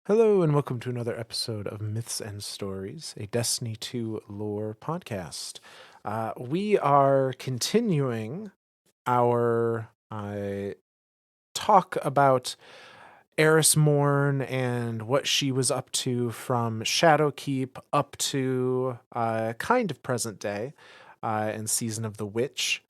Hello, and welcome to another episode of Myths and Stories, a Destiny 2 lore podcast. We are continuing our talk about Eris Mourn and what she was up to from Shadowkeep up to kind of present day and Season of the Witch,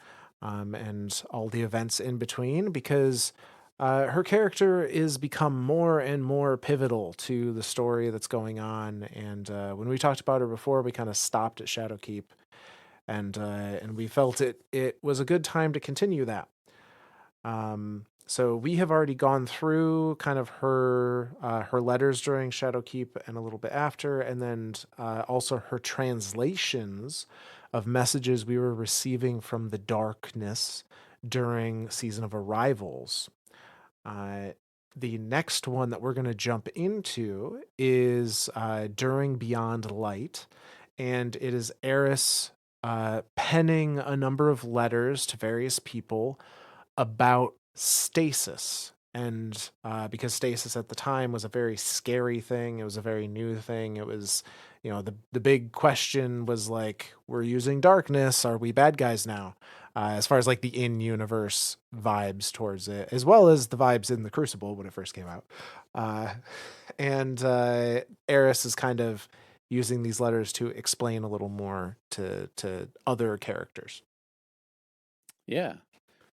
and all the events in between, because her character is become more and more pivotal to the story that's going on. And when we talked about her before, we kind of stopped at Shadowkeep, and we felt it was a good time to continue that. So we have already gone through kind of her letters during Shadowkeep and a little bit after, and then also her translations of messages we were receiving from the darkness during Season of Arrivals. Uh, the next one that we're going to jump into is during Beyond Light, and it is Eris penning a number of letters to various people about stasis. And because stasis at the time was a very scary thing, it was a very new thing. It was, the big question was like, we're using darkness. Are we bad guys now? As far as like the in universe vibes towards it, as well as the vibes in the Crucible when it first came out. Uh, and Eris is kind of using these letters to explain a little more to other characters. Yeah,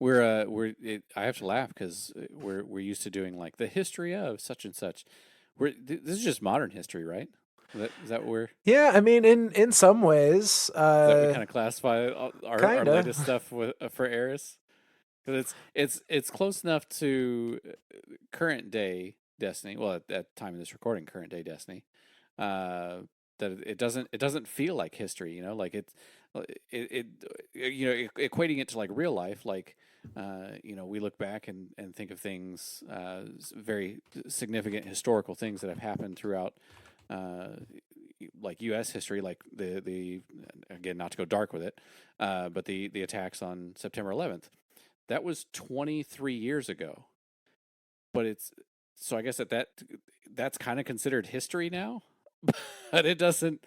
I have to laugh because we're used to doing like the history of such and such. This is just modern history, right? Is that what we're Yeah, I mean, in some ways, is that we kind of classify our kinda. latest stuff for Eris? Because it's close enough to current day Destiny. Well, at the time of this recording, current day Destiny. Uh, that it doesn't feel like history. Like it equating it to like real life. Like we look back and think of things, very significant historical things that have happened throughout. Uh, like U.S. history, like the again, not to go dark with it, but the attacks on September 11th. That was 23 years ago. But it's so I guess that's kind of considered history now, but it doesn't,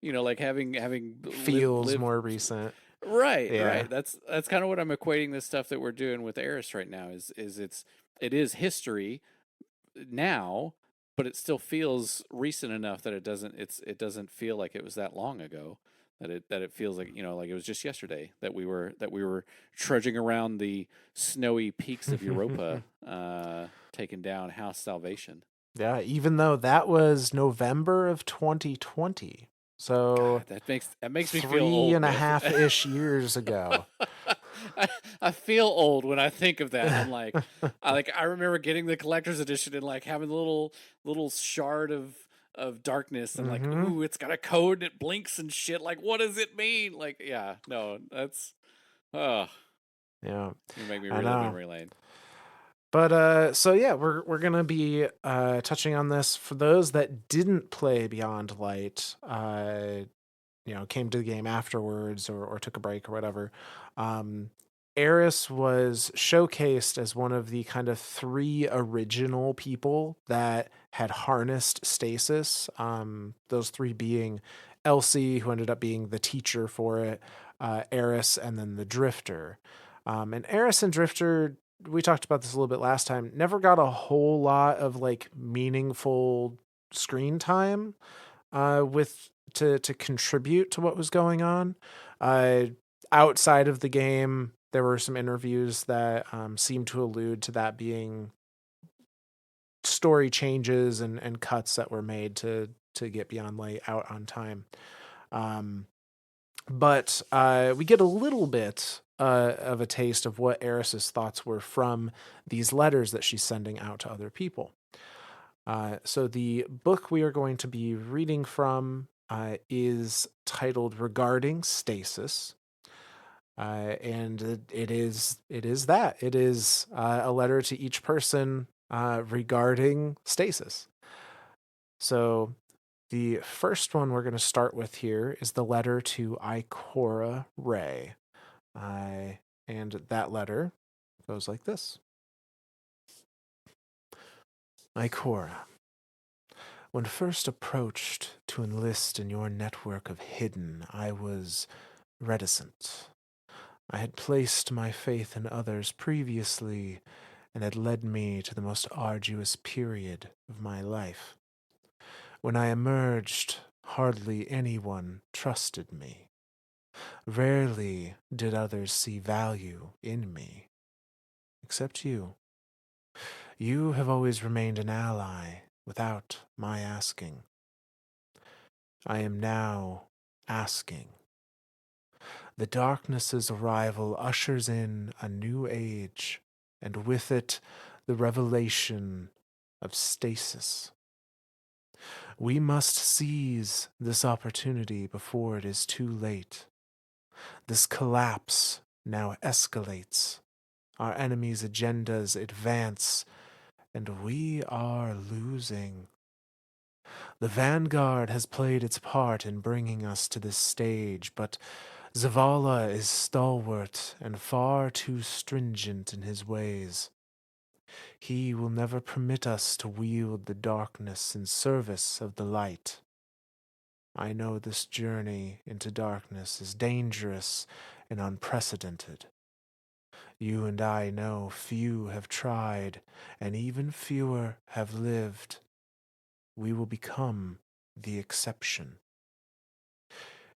like having Feels lived. more recent. Right, Yeah. right. That's kind of what I'm equating this stuff that we're doing with Eris right now is it is history now, but it still feels recent enough that it doesn't feel like it was that long ago. That it feels like like it was just yesterday that we were trudging around the snowy peaks of Europa, taking down House Salvation. Yeah, even though that was November of 2020. So God, that makes me feel three old, and a man. half ish years ago. I, I feel old when I think of that. I'm like, I remember getting the collector's edition and like having the little shard of darkness and like, Hmm. ooh, it's got a code that blinks and shit. Like, what does it mean? Like, yeah, no, that's oh, Yeah, you make me I relive know. memory lane. But so yeah, we're gonna be touching on this for those that didn't play Beyond Light. Came to the game afterwards or took a break or whatever. Um, Eris was showcased as one of the kind of three original people that had harnessed stasis. Those three being Elsie, who ended up being the teacher for it, Eris, and then the Drifter. And Eris and Drifter, we talked about this a little bit last time, never got a whole lot of like meaningful screen time with to contribute to what was going on. Uh, Outside of the game, there were some interviews that seemed to allude to that being story changes and cuts that were made to get Beyond Light out on time. Um, but we get a little bit of a taste of what Eris's thoughts were from these letters that she's sending out to other people. So the book we are going to be reading from is titled "Regarding Stasis," and it is that it is a letter to each person regarding stasis. So the first one we're going to start with here is the letter to Ikora Ray, and that letter goes like this: Ikora. When first approached to enlist in your network of hidden, I was reticent. I had placed my faith in others previously and had led me to the most arduous period of my life. When I emerged, hardly anyone trusted me. Rarely did others see value in me, except you. You have always remained an ally without my asking. I am now asking. The darkness's arrival ushers in a new age, and with it, the revelation of stasis. We must seize this opportunity before it is too late. This collapse now escalates. Our enemies' agendas advance, and we are losing. The Vanguard has played its part in bringing us to this stage, but Zavala is stalwart and far too stringent in his ways. He will never permit us to wield the darkness in service of the light. I know this journey into darkness is dangerous and unprecedented. You and I know few have tried, and even fewer have lived. We will become the exception.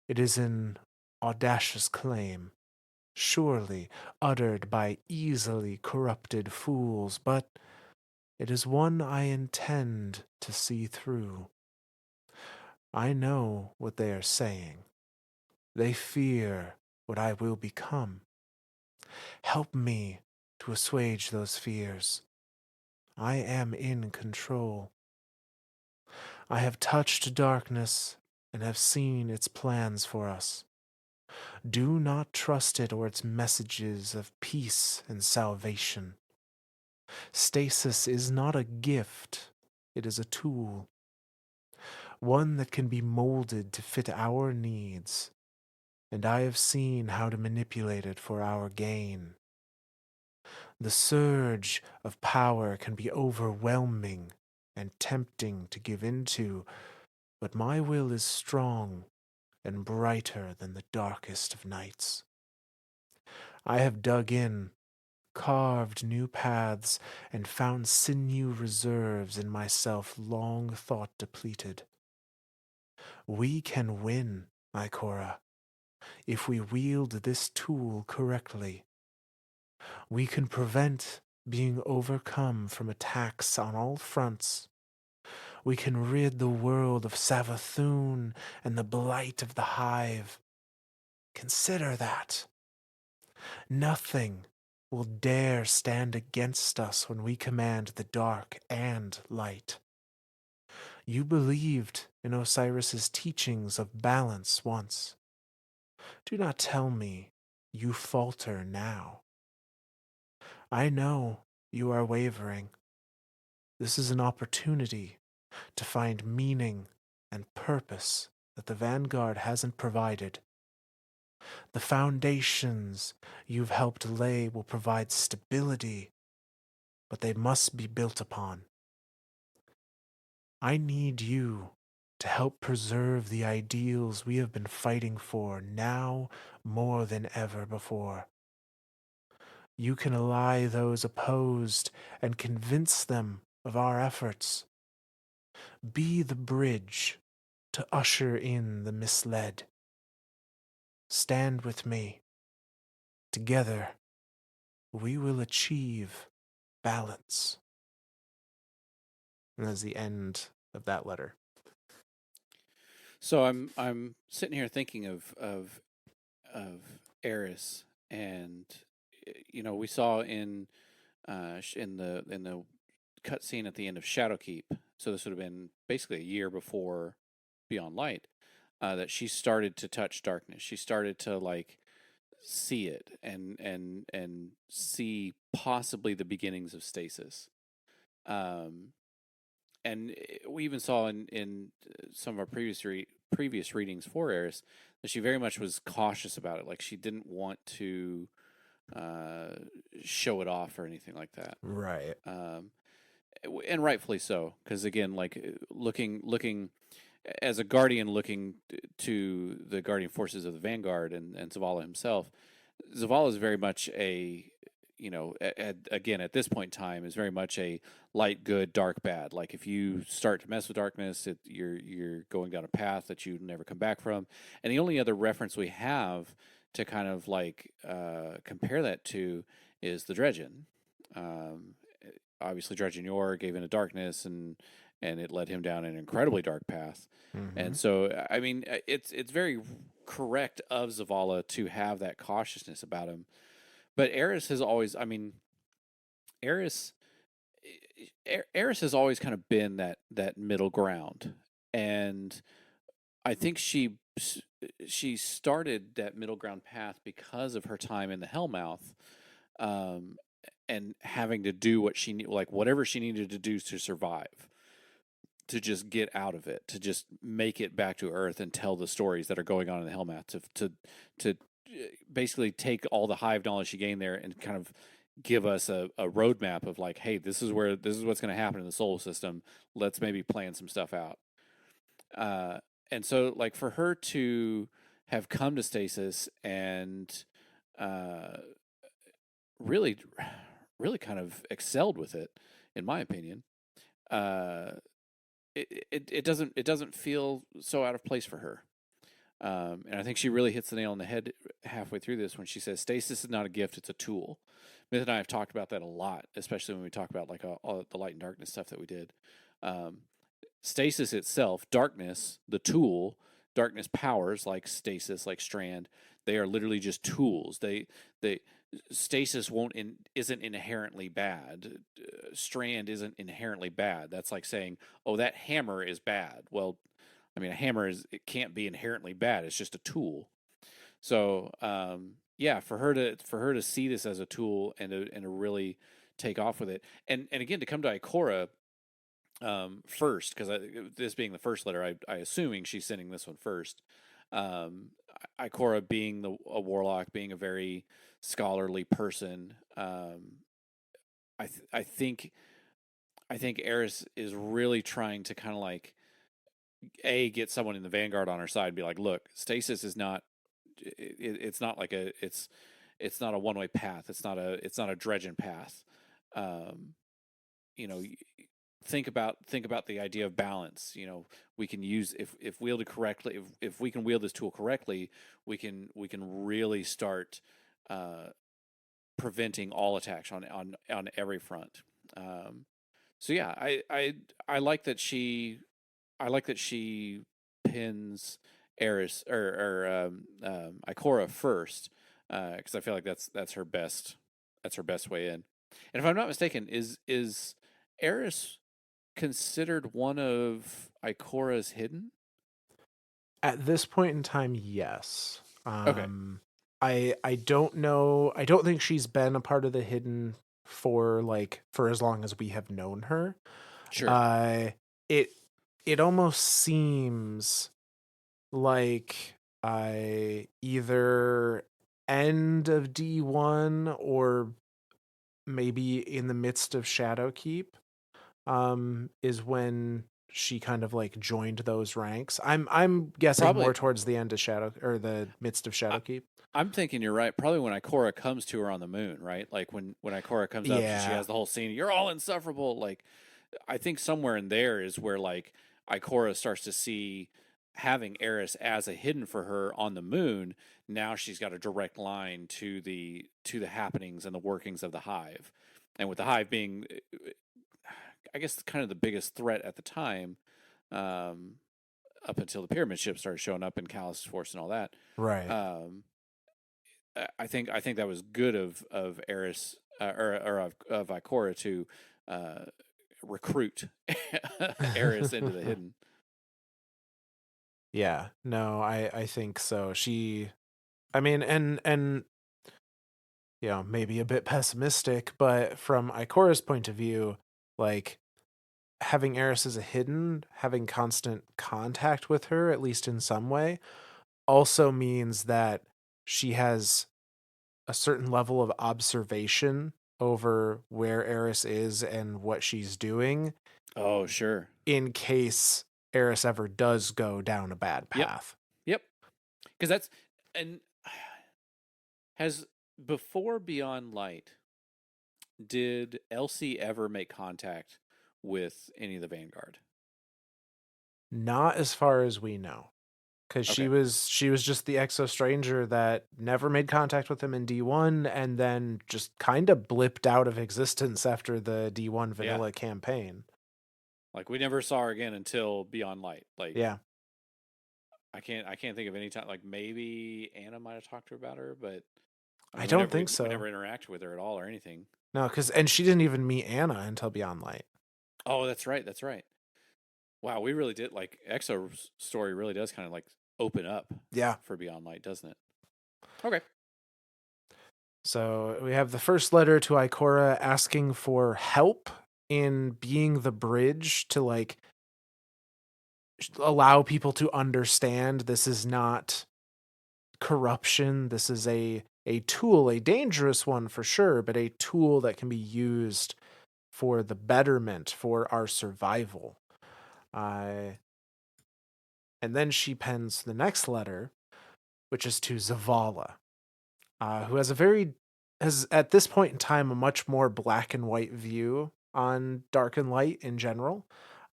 It is an audacious claim, surely uttered by easily corrupted fools, but it is one I intend to see through. I know what they are saying. They fear what I will become. Help me to assuage those fears. I am in control. I have touched darkness and have seen its plans for us. Do not trust it or its messages of peace and salvation. Stasis is not a gift, it is a tool, one that can be molded to fit our needs, and I have seen how to manipulate it for our gain. The surge of power can be overwhelming and tempting to give into, but my will is strong and brighter than the darkest of nights. I have dug in, carved new paths, and found sinew reserves in myself long thought depleted. We can win, Ikora, if we wield this tool correctly. We can prevent being overcome from attacks on all fronts. We can rid the world of Savathun and the blight of the hive. Consider that. Nothing will dare stand against us when we command the dark and light. You believed in Osiris's teachings of balance once. Do not tell me you falter now. I know you are wavering. This is an opportunity to find meaning and purpose that the Vanguard hasn't provided. The foundations you've helped lay will provide stability, but they must be built upon. I need you to help preserve the ideals we have been fighting for now more than ever before. You can ally those opposed and convince them of our efforts. Be the bridge to usher in the misled. Stand with me. Together, we will achieve balance. And that's the end of that letter. So I'm sitting here thinking of Eris, and we saw in the cutscene at the end of Shadowkeep. So this would have been basically a year before Beyond Light. That she started to touch darkness. She started to like see it and see possibly the beginnings of stasis. Um, and we even saw in some of our previous readings for Eris that she very much was cautious about it. Like she didn't want to uh, show it off or anything like that. Right. Um, and rightfully so, because again, like looking as a guardian, looking to the guardian forces of the Vanguard and Zavala himself. Zavala is very much a, again at this point in time is very much a light good, dark bad. Like if you start to mess with darkness, you're going down a path that you never come back from. And the only other reference we have to kind of like compare that to is the Dredgen. Um, Obviously, Dredgen Yor gave into darkness, and it led him down an incredibly dark path. Mm-hmm. And so, I mean, it's very correct of Zavala to have that cautiousness about him. But Eris has always, I mean, Eris, Eris has always kind of been that middle ground, and I think she started that middle ground path because of her time in the Hellmouth, um, and having to do what like whatever she needed to do to survive, to just get out of it, to just make it back to Earth and tell the stories that are going on in the Hellmouth, to basically take all the hive knowledge she gained there and kind of give us a roadmap of like, hey, this is what's going to happen in the solar system. Let's maybe plan some stuff out. Uh, and so, like, for her to have come to Stasis and uh, really, really kind of excelled with it, in my opinion. Uh, it doesn't feel so out of place for her. And I think she really hits the nail on the head halfway through this when she says stasis is not a gift, it's a tool. Myth and I have talked about that a lot, especially when we talk about like all the light and darkness stuff that we did. Um, Stasis itself, darkness, the tool, darkness powers like stasis, like strand, they are literally just tools. They stasis isn't inherently bad. Strand isn't inherently bad. That's like saying, "Oh, that hammer is bad." Well, I mean, a hammer it can't be inherently bad. It's just a tool. So, yeah, for her to see this as a tool and to really take off with it, and again to come to Ikora first, because this being the first letter, I assuming she's sending this one first. Um, Ikora being a warlock, being a very scholarly person, I think Eris is really trying to kind of like get someone in the Vanguard on her side, and be like, look, stasis is not. It's not like it's not a one way path. It's not a dredging path. Um, you know, think about the idea of balance. We can use if wielded correctly, if we can wield this tool correctly, we can really start uh, preventing all attacks on every front. Um, so yeah, I like that she pins Eris or Ikora first, because I feel like that's her best way in. And if I'm not mistaken, is Eris considered one of Ikora's hidden? At this point in time, yes. Okay, I don't know. I don't think she's been a part of the hidden for as long as we have known her. sure. Uh, it it almost seems like I either end of D1 or maybe in the midst of Shadowkeep is when she kind of like joined those ranks. I'm guessing more Probably. towards the end of Shadow or the midst of I, Shadowkeep. I'm thinking you're right. Probably when Ikora comes to her on the moon, right? Like when Ikora comes up and she Yeah. has the whole scene, you're all insufferable. Like I think somewhere in there is where like Ikora starts to see having Eris as a hidden for her on the moon. Now she's got a direct line to the happenings and the workings of the hive, and with the hive being, I guess, kind of the biggest threat at the time, um, up until the pyramid ships started showing up and Callus Force and all that. Right. Um, I think that was good of Eris or of Ikora to uh, recruit Eris into the hidden. Yeah. No, I think so. I mean, and maybe a bit pessimistic, but from Ikora's point of view, like having Eris as a hidden, having constant contact with her, at least in some way, also means that she has a certain level of observation over where Eris is and what she's doing Oh, sure. in case Eris ever does go down a bad Yep. path. Yep. Because that's and has before Beyond Light, did Elsie ever make contact with any of the Vanguard? Not as far as we know. Because Okay. she was just the exo stranger that never made contact with him in D1 and then just kind of blipped out of existence after the D1 Yeah. vanilla campaign. Like we never saw her again until Beyond Light. Like Yeah. I can't think of any time. Like maybe Anna might have talked to her about her, but I I mean don't whenever think we so. never interacted with her at all or anything. No, because and she didn't even meet Anna until Beyond Light. Oh, that's right. That's right. Wow, we really did like Exo's story really does kind of like open up Yeah. for Beyond Light, doesn't it? Okay. So we have the first letter to Ikora asking for help in being the bridge to like allow people to understand this is not corruption. This is a tool, a dangerous one for sure, but a tool that can be used for the betterment, for our survival. Uh, and then she pens the next letter, which is to Zavala, who has at this point in time a much more black and white view on dark and light in general,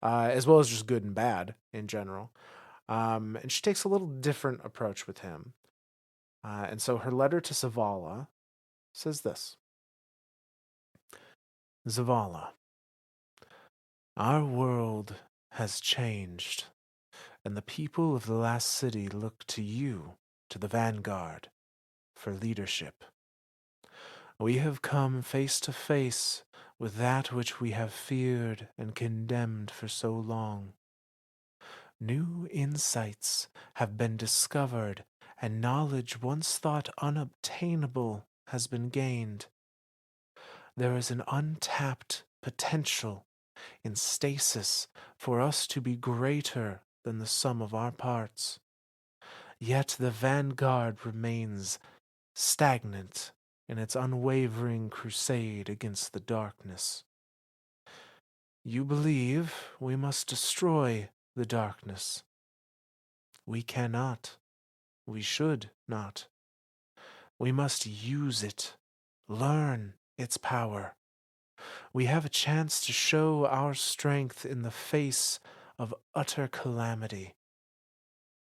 as well as just good and bad in general. And she takes a little different approach with him. And so her letter to Zavala says this: Zavala, our world has changed, and the people of the last city look to you, to the vanguard, for leadership. We have come face to face with that which we have feared and condemned for so long. New insights have been discovered, and knowledge once thought unobtainable has been gained. There is an untapped potential in stasis for us to be greater than the sum of our parts. Yet the vanguard remains stagnant in its unwavering crusade against the darkness. You believe we must destroy the darkness. We cannot. We should not. We must use it, learn its power. We have a chance to show our strength in the face of utter calamity.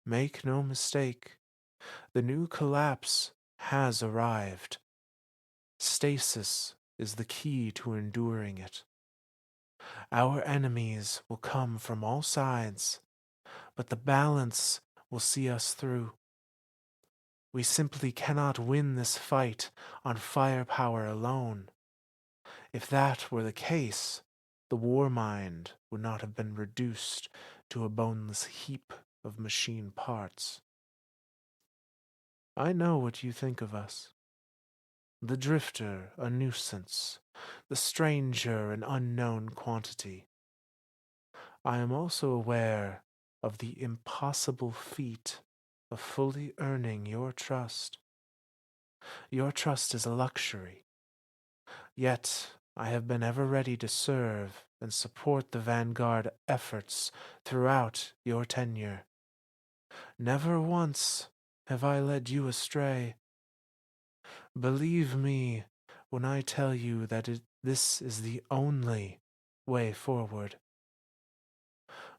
Make no mistake, the new collapse has arrived. Stasis is the key to enduring it. Our enemies will come from all sides, but the balance will see us through. We simply cannot win this fight on firepower alone. If that were the case, the war mind would not have been reduced to a boneless heap of machine parts. I know what you think of us. The drifter, a nuisance. The stranger, an unknown quantity. I am also aware of the impossible feat of fully earning your trust. Your trust is a luxury. Yet I have been ever ready to serve and support the Vanguard efforts throughout your tenure. Never once have I led you astray. Believe me when I tell you that this is the only way forward.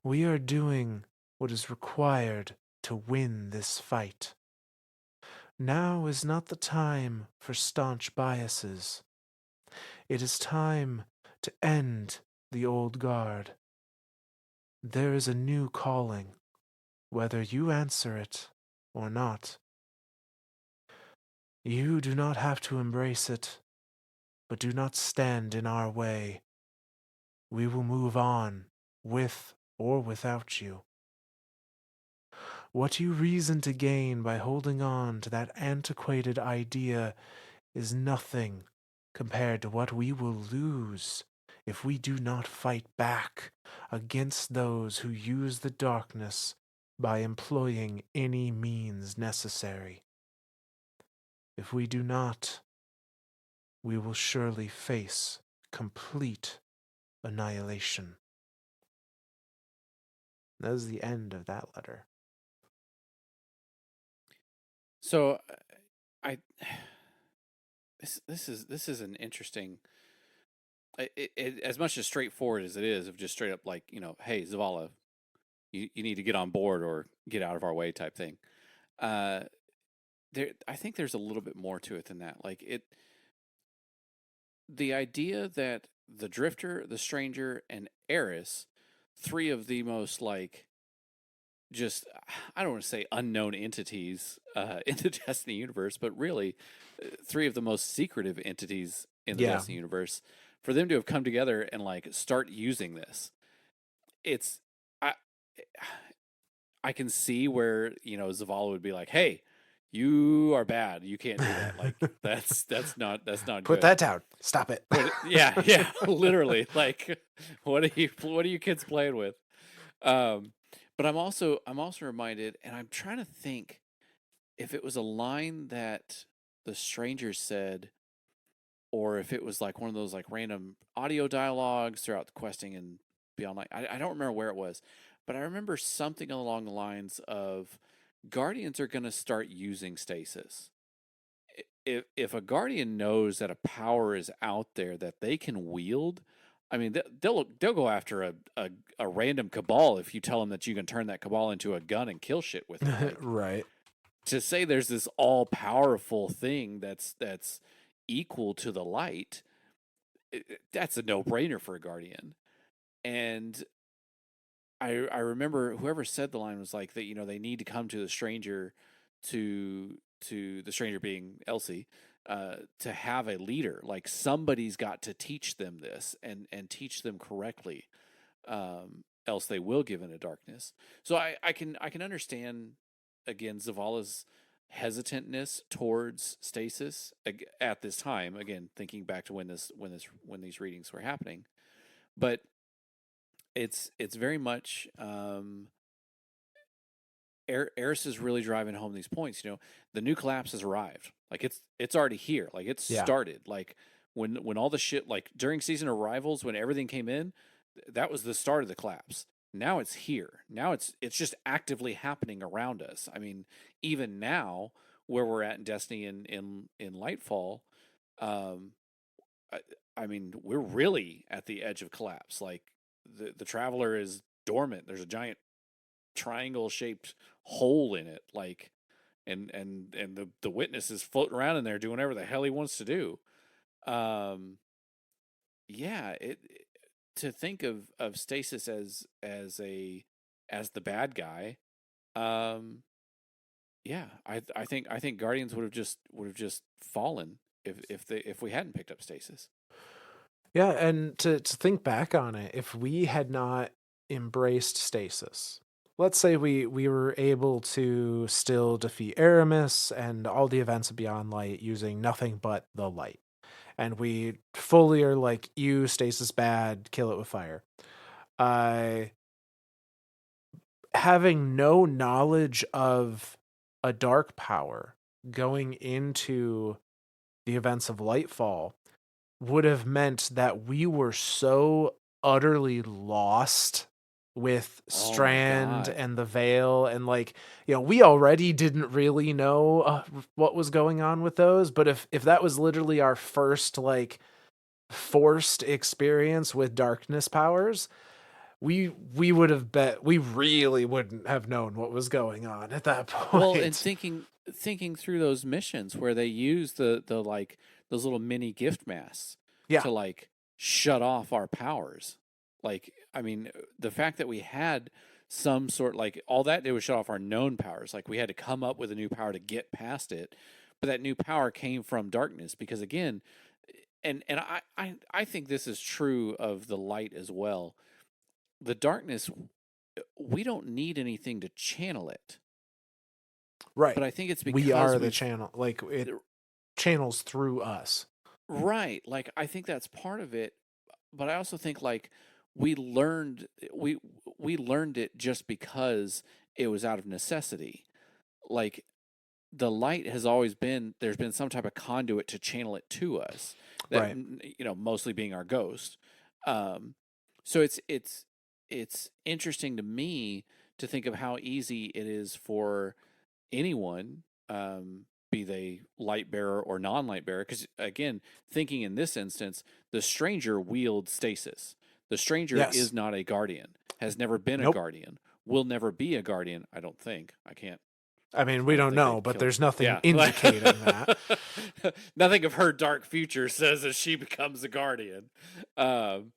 We are doing what is required to win this fight. Now is not the time for staunch biases. It is time to end the old guard. There is a new calling, whether you answer it or not. You do not have to embrace it, but do not stand in our way. We will move on, with or without you. What you reason to gain by holding on to that antiquated idea is nothing compared to what we will lose if we do not fight back against those who use the darkness by employing any means necessary. If we do not, we will surely face complete annihilation. That was the end of that letter. So I this is an interesting as much as straightforward as it is of just straight up like, hey, Zavala, you need to get on board or get out of our way type thing. Uh I think there's a little bit more to it than that. Like the idea that the Drifter, the Stranger, and Eris, three of the most like just I don't want to say unknown entities in the Destiny universe, but really three of the most secretive entities in the Yeah. Destiny universe, for them to have come together and like start using this, it's I I can see where Zavala would be like, "Hey, you are bad. You can't do that. Like that's not Put good." that down. Stop it. But yeah, yeah, literally. Like, what are you kids playing with? Um, but I'm also reminded, and I'm trying to think if it was a line that the stranger said, or if it was like one of those like random audio dialogues throughout the questing and beyond. Like, I don't remember where it was, but I remember something along the lines of Guardians are going to start using stasis. If a guardian knows that a power is out there that they can wield, I mean they'll go after a random cabal if you tell them that you can turn that cabal into a gun and kill shit with it. Like, Right. to say there's this all powerful thing that's equal to the light, that's a no brainer for a guardian. And I remember whoever said the line was like that, they need to come to the stranger, to the stranger being Elsie, to have a leader. Like, somebody's got to teach them this and teach them correctly, else they will give into darkness. So I can understand again Zavala's hesitantness towards stasis at this time. Again, thinking back to when these readings were happening, but it's very much Eris is really driving home these points. The new collapse has arrived. Like, it's already here. Like, it's Yeah. started. Like, when all the shit, like during season arrivals, when everything came in, that was the start of the collapse. Now it's here. Now it's just actively happening around us. I mean, even now where we're at in Destiny in Lightfall, um, I, I mean, we're really at the edge of collapse. Like, the Traveler is dormant. There's a giant triangle shaped hole in it, like, and the witness is floating around in there doing whatever the hell he wants to do. Um, yeah, to think of Stasis as the bad guy. Um, yeah, I think Guardians would have just fallen if we hadn't picked up Stasis. Yeah, and to think back on it, if we had not embraced stasis, let's say we were able to still defeat Aramis and all the events of Beyond Light using nothing but the light, and we fully are like, you stasis bad, kill it with fire. Uh, Having no knowledge of a dark power going into the events of Lightfall would have meant that we were so utterly lost with Oh my Strand god. and the Veil, and like, we already didn't really know what was going on with those, but if that was literally our first like forced experience with darkness powers, we would have bet we really wouldn't have known what was going on at that Well, and point. thinking through those missions where they use the like those little mini gift masks Yeah. to like shut off our powers. Like, I mean, the fact that we had some sort, like, all that did was shut off our known powers. Like, we had to come up with a new power to get past it. But that new power came from darkness because, again, and I think this is true of the light as well. The darkness, we don't need anything to channel it. But Right. I think it's We because are the we've channel. Like, it channels through us. right. Like, I think that's part of it, but I also think like we learned we we learned it just because it was out of necessity. Like, the light has always been there's been some type of conduit to channel it to us. that Right. mostly being our ghost. Um, so it's interesting to me to think of how easy it is for anyone, be they light bearer or non light bearer. Because again, thinking in this instance, the stranger wields stasis. The stranger is Yes. not a guardian, has never been a Nope. guardian, will never be a guardian. I don't think. I mean, I we don't don't think know, they'd but kill. there's nothing Yeah, indicating that. nothing of her dark future says that she becomes a guardian. Um,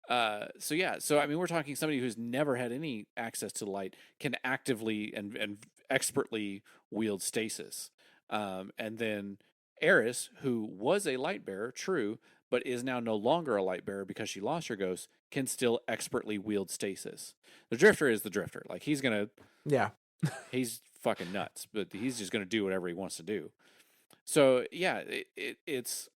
so yeah, so I mean, we're talking somebody who's never had any access to light can actively and expertly wield stasis, and then Eris, who was a light bearer, true, but is now no longer a light bearer because she lost her ghost, can still expertly wield stasis. The Drifter is the Drifter. Like Yeah. he's fucking nuts, but he's just gonna do whatever he wants to do. So yeah, it's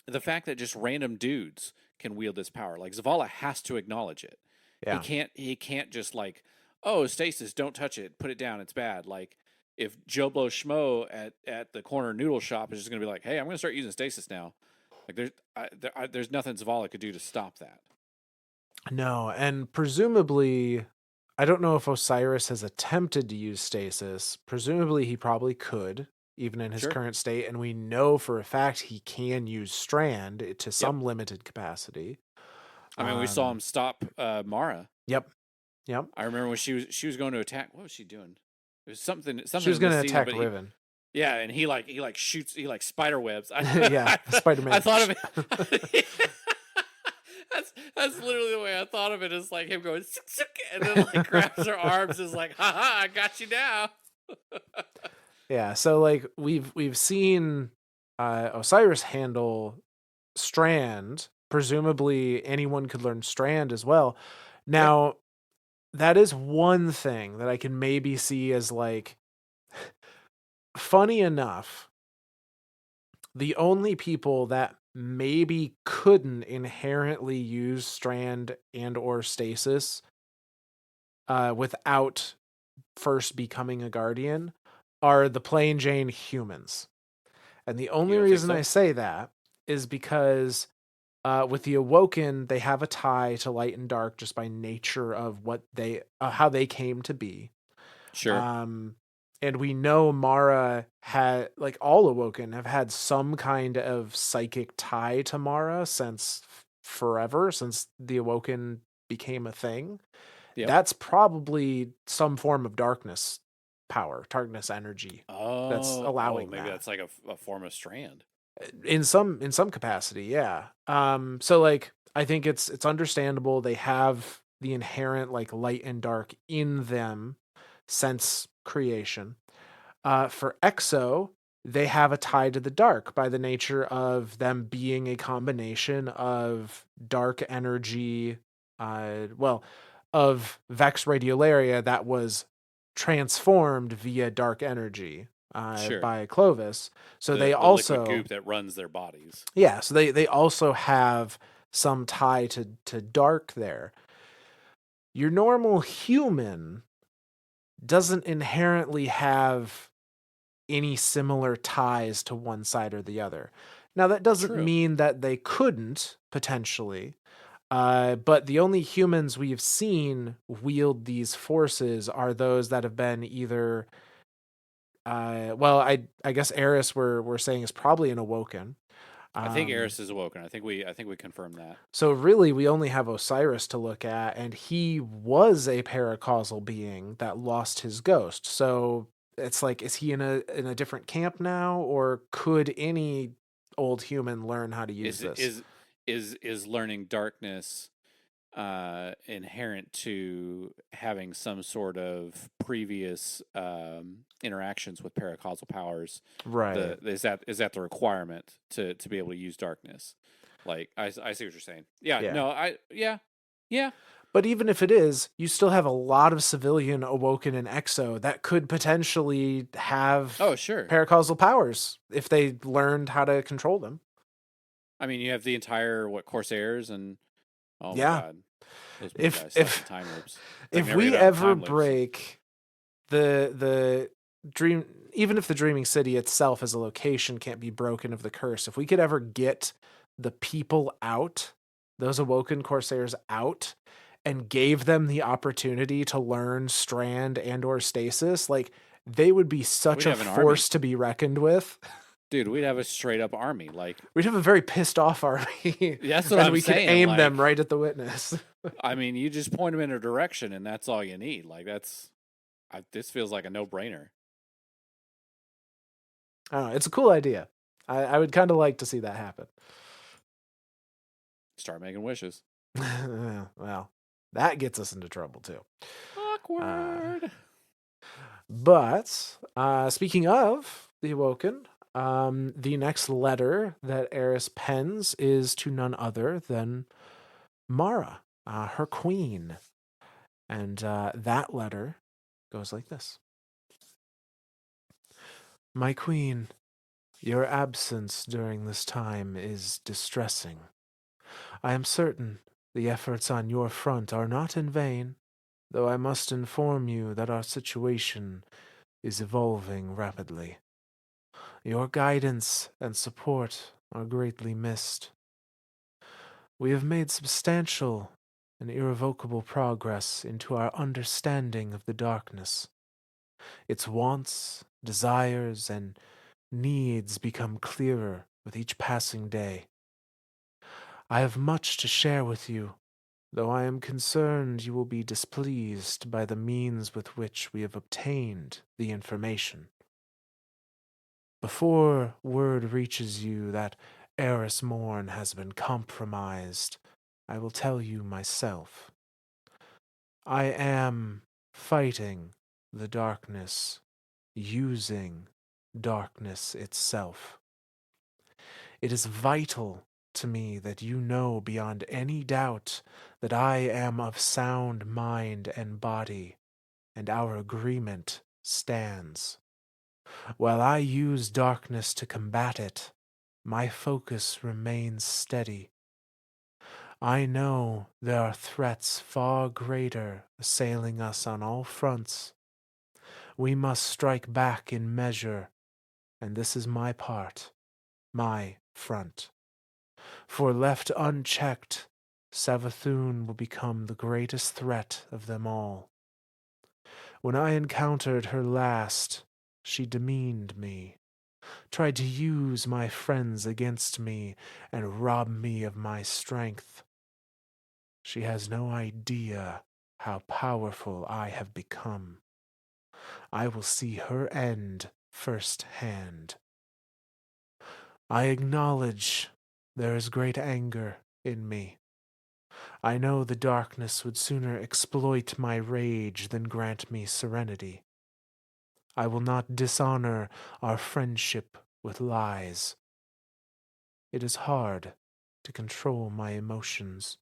the fact that just random dudes can wield this power. Like Zavala has to acknowledge it. He Yeah. can't he can't just like, oh, stasis, don't touch it, put it down, it's bad. Like if Joe Blow Schmo at the corner noodle shop is just gonna be like, hey, I'm gonna start using stasis now. Like there's nothing Zavala could do to stop that. No, and presumably, I don't know if Osiris has attempted to use stasis. Presumably, he probably could, even in his Sure. current state. And we know for a fact he can use Strand to Yep. some limited capacity. I mean, we saw Um, him stop Mara. yep. Yep. I remember when she was going to attack. What was she doing? It was She something was in going this to season, attack but he Riven. yeah, and he shoots, he like spider webs. Yeah. Spider I Man. thought of it. That's literally the way I thought of it. Is like him going "Suk, suk," and then like grabs her arms, is like, haha, I got you now. Yeah. So, like, we've seen Osiris handle Strand. Presumably, anyone could learn Strand as well. Yeah, Now, that is one thing that I can maybe see as like funny enough. The only people that maybe couldn't inherently use Strand and or Stasis without first becoming a Guardian are the plain Jane humans. And the you only don't think reason I so? say that is because with the Awoken, they have a tie to light and dark just by nature of what they how they came to be. Sure. Um, and we know Mara had, like, all Awoken have had some kind of psychic tie to Mara since forever, since the Awoken became a thing. Yep. That's probably some form of darkness power, darkness energy that's Oh, allowing maybe that that's like a form of strand. in some capacity. Yeah. So like I think it's understandable they have the inherent like light and dark in them since creation. For Exo, they have a tie to the dark by the nature of them being a combination of dark energy, well, of Vex Radiolaria that was transformed via dark energy Sure. by Clovis. So they The liquid also, goop that runs their bodies. yeah, so they also have some tie to dark there. Your normal human doesn't inherently have any similar ties to one side or the other. Now, that doesn't True. mean that they couldn't potentially, but the only humans we've seen wield these forces are those that have been either, well, I guess Eris we're saying is probably an Awoken. I think Um, Eris is awoken. I think we confirmed that. so really, we only have Osiris to look at, and he was a paracausal being that lost his ghost. So it's like, is he in a different camp now, or could any old human learn how to use Is this? is learning darkness inherent to having some sort of previous interactions with paracausal powers? Right. The is that the requirement to be able to use darkness? Like I see what you're saying. Yeah, Yeah. no, yeah. But even if it is, you still have a lot of civilian Awoken and Exo that could potentially have Oh, sure. paracausal powers if they learned how to control them. I mean, you have the entire Corsairs and oh my Yeah. god, those poor If guys stuck in if time loops. They if never get we out of ever time loops. break the dream even if the dreaming city itself as a location can't be broken of the curse, if we could ever get the people out, those awoken corsairs out, and gave them the opportunity to learn Strand and or Stasis, like they would be such We'd a have an army. force to be reckoned with. Dude, we'd have a straight up army. Like, We'd have a very pissed off army, that's what and I'm we could saying. aim them Like, right at the witness. I mean, you just point them in a direction, and that's all you need. Like, this feels like a no brainer. I don't know, it's a cool idea. I would kind of like to see that happen. Start making wishes. Well, that gets us into trouble too. Uh, Awkward. but speaking of the Awoken, the next letter that Eris pens is to none other than Mara, her queen. And that letter goes like this: My queen, your absence during this time is distressing. I am certain the efforts on your front are not in vain, though I must inform you that our situation is evolving rapidly. Your guidance and support are greatly missed. We have made substantial and irrevocable progress into our understanding of the darkness. Its wants, desires, and needs become clearer with each passing day. I have much to share with you, though I am concerned you will be displeased by the means with which we have obtained the information. Before word reaches you that Eris Mourn has been compromised, I will tell you myself. I am fighting the darkness, using darkness itself. It is vital to me that you know beyond any doubt that I am of sound mind and body, and our agreement stands. While I use darkness to combat it, my focus remains steady. I know there are threats far greater assailing us on all fronts. We must strike back in measure, and this is my part, my front. For left unchecked, Savathun will become the greatest threat of them all. When I encountered her last, she demeaned me, tried to use my friends against me, and rob me of my strength. She has no idea how powerful I have become. I will see her end firsthand. I acknowledge there is great anger in me. I know the darkness would sooner exploit my rage than grant me serenity. I will not dishonor our friendship with lies. It is hard to control my emotions.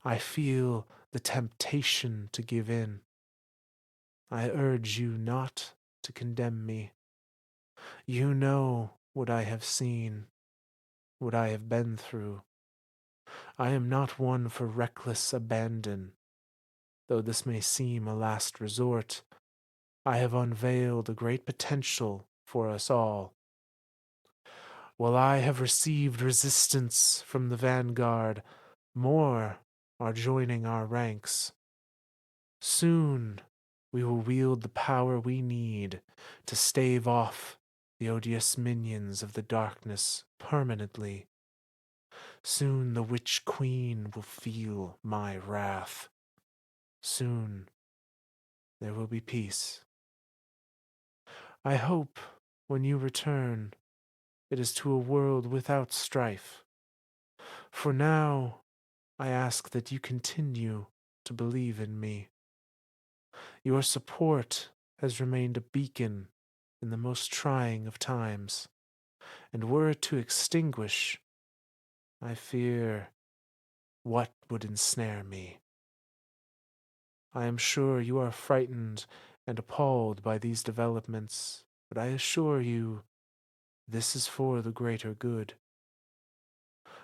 I feel the temptation to give in. I urge you not to condemn me. You know what I have seen, what I have been through. I am not one for reckless abandon. Though this may seem a last resort, I have unveiled a great potential for us all. While I have received resistance from the vanguard, more are joining our ranks. Soon we will wield the power we need to stave off the odious minions of the darkness permanently. Soon the Witch Queen will feel my wrath. Soon there will be peace. I hope when you return, it is to a world without strife. For now, I ask that you continue to believe in me. Your support has remained a beacon in the most trying of times, and were it to extinguish, I fear what would ensnare me. I am sure you are frightened and appalled by these developments, but I assure you this is for the greater good.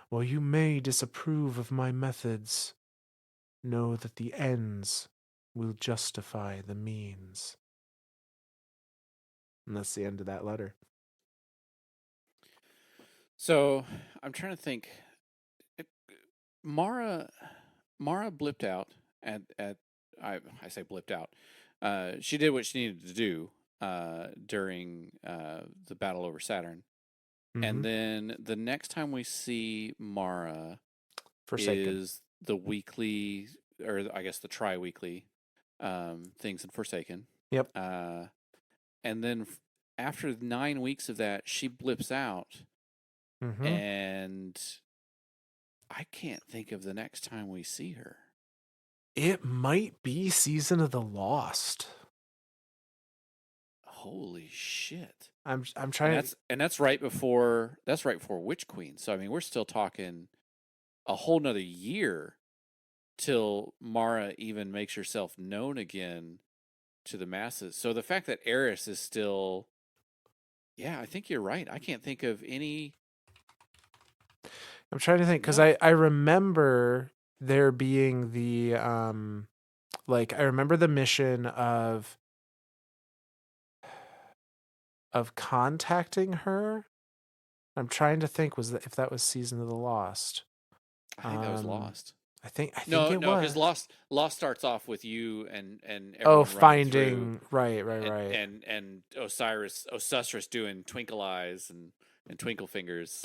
While you may disapprove of my methods, know that the ends will justify the means. And that's the end of that letter. So I'm trying to think. Mara Mara blipped out at I say blipped out. She did what she needed to do during the battle over Saturn, Mm-hmm. and then the next time we see Mara Forsaken. is the weekly, or I guess the tri-weekly things in Forsaken. Yep. Uh, and then after 9 weeks of that, she blips out, Mm-hmm. and I can't think of the next time we see her. It might be Season of the Lost. Holy shit! I'm And trying. that's right before Witch Queen. So I mean, we're still talking a whole nother year till Mara even makes herself known again to the masses. So the fact that Eris is still, yeah, I think you're right. I can't think of any. I'm trying to think because No, I remember there being the like I remember the mission of contacting her. I'm trying to think was that if that was Season of the Lost. I think that was Um, Lost. I think No, it no, because was. Lost starts off with you and Oh, everyone running through, finding right, and right. Osiris doing twinkle eyes and twinkle fingers.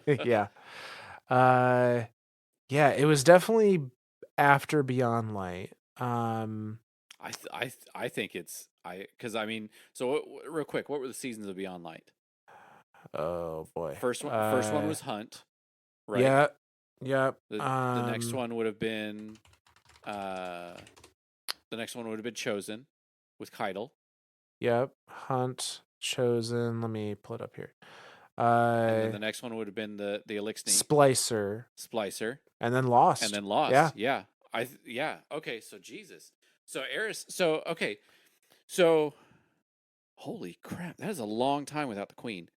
Yeah. Uh, yeah, it was definitely after Beyond Light. I think it's I because I mean, so real quick, what were the seasons of Beyond Light? Oh boy. First one was Hunt, right? Yeah, yep. The next one would have been uh the next one would have been Chosen with Keitel, Yep. Hunt, Chosen. Let me pull it up here. and then Uh, the next one would have been the Elixni Splicer, Splicer, and then and Lost. then Yeah. Lost. Yeah, yeah. Okay, so Jesus, so Eris. So okay, so holy crap, that is a long time without the Queen,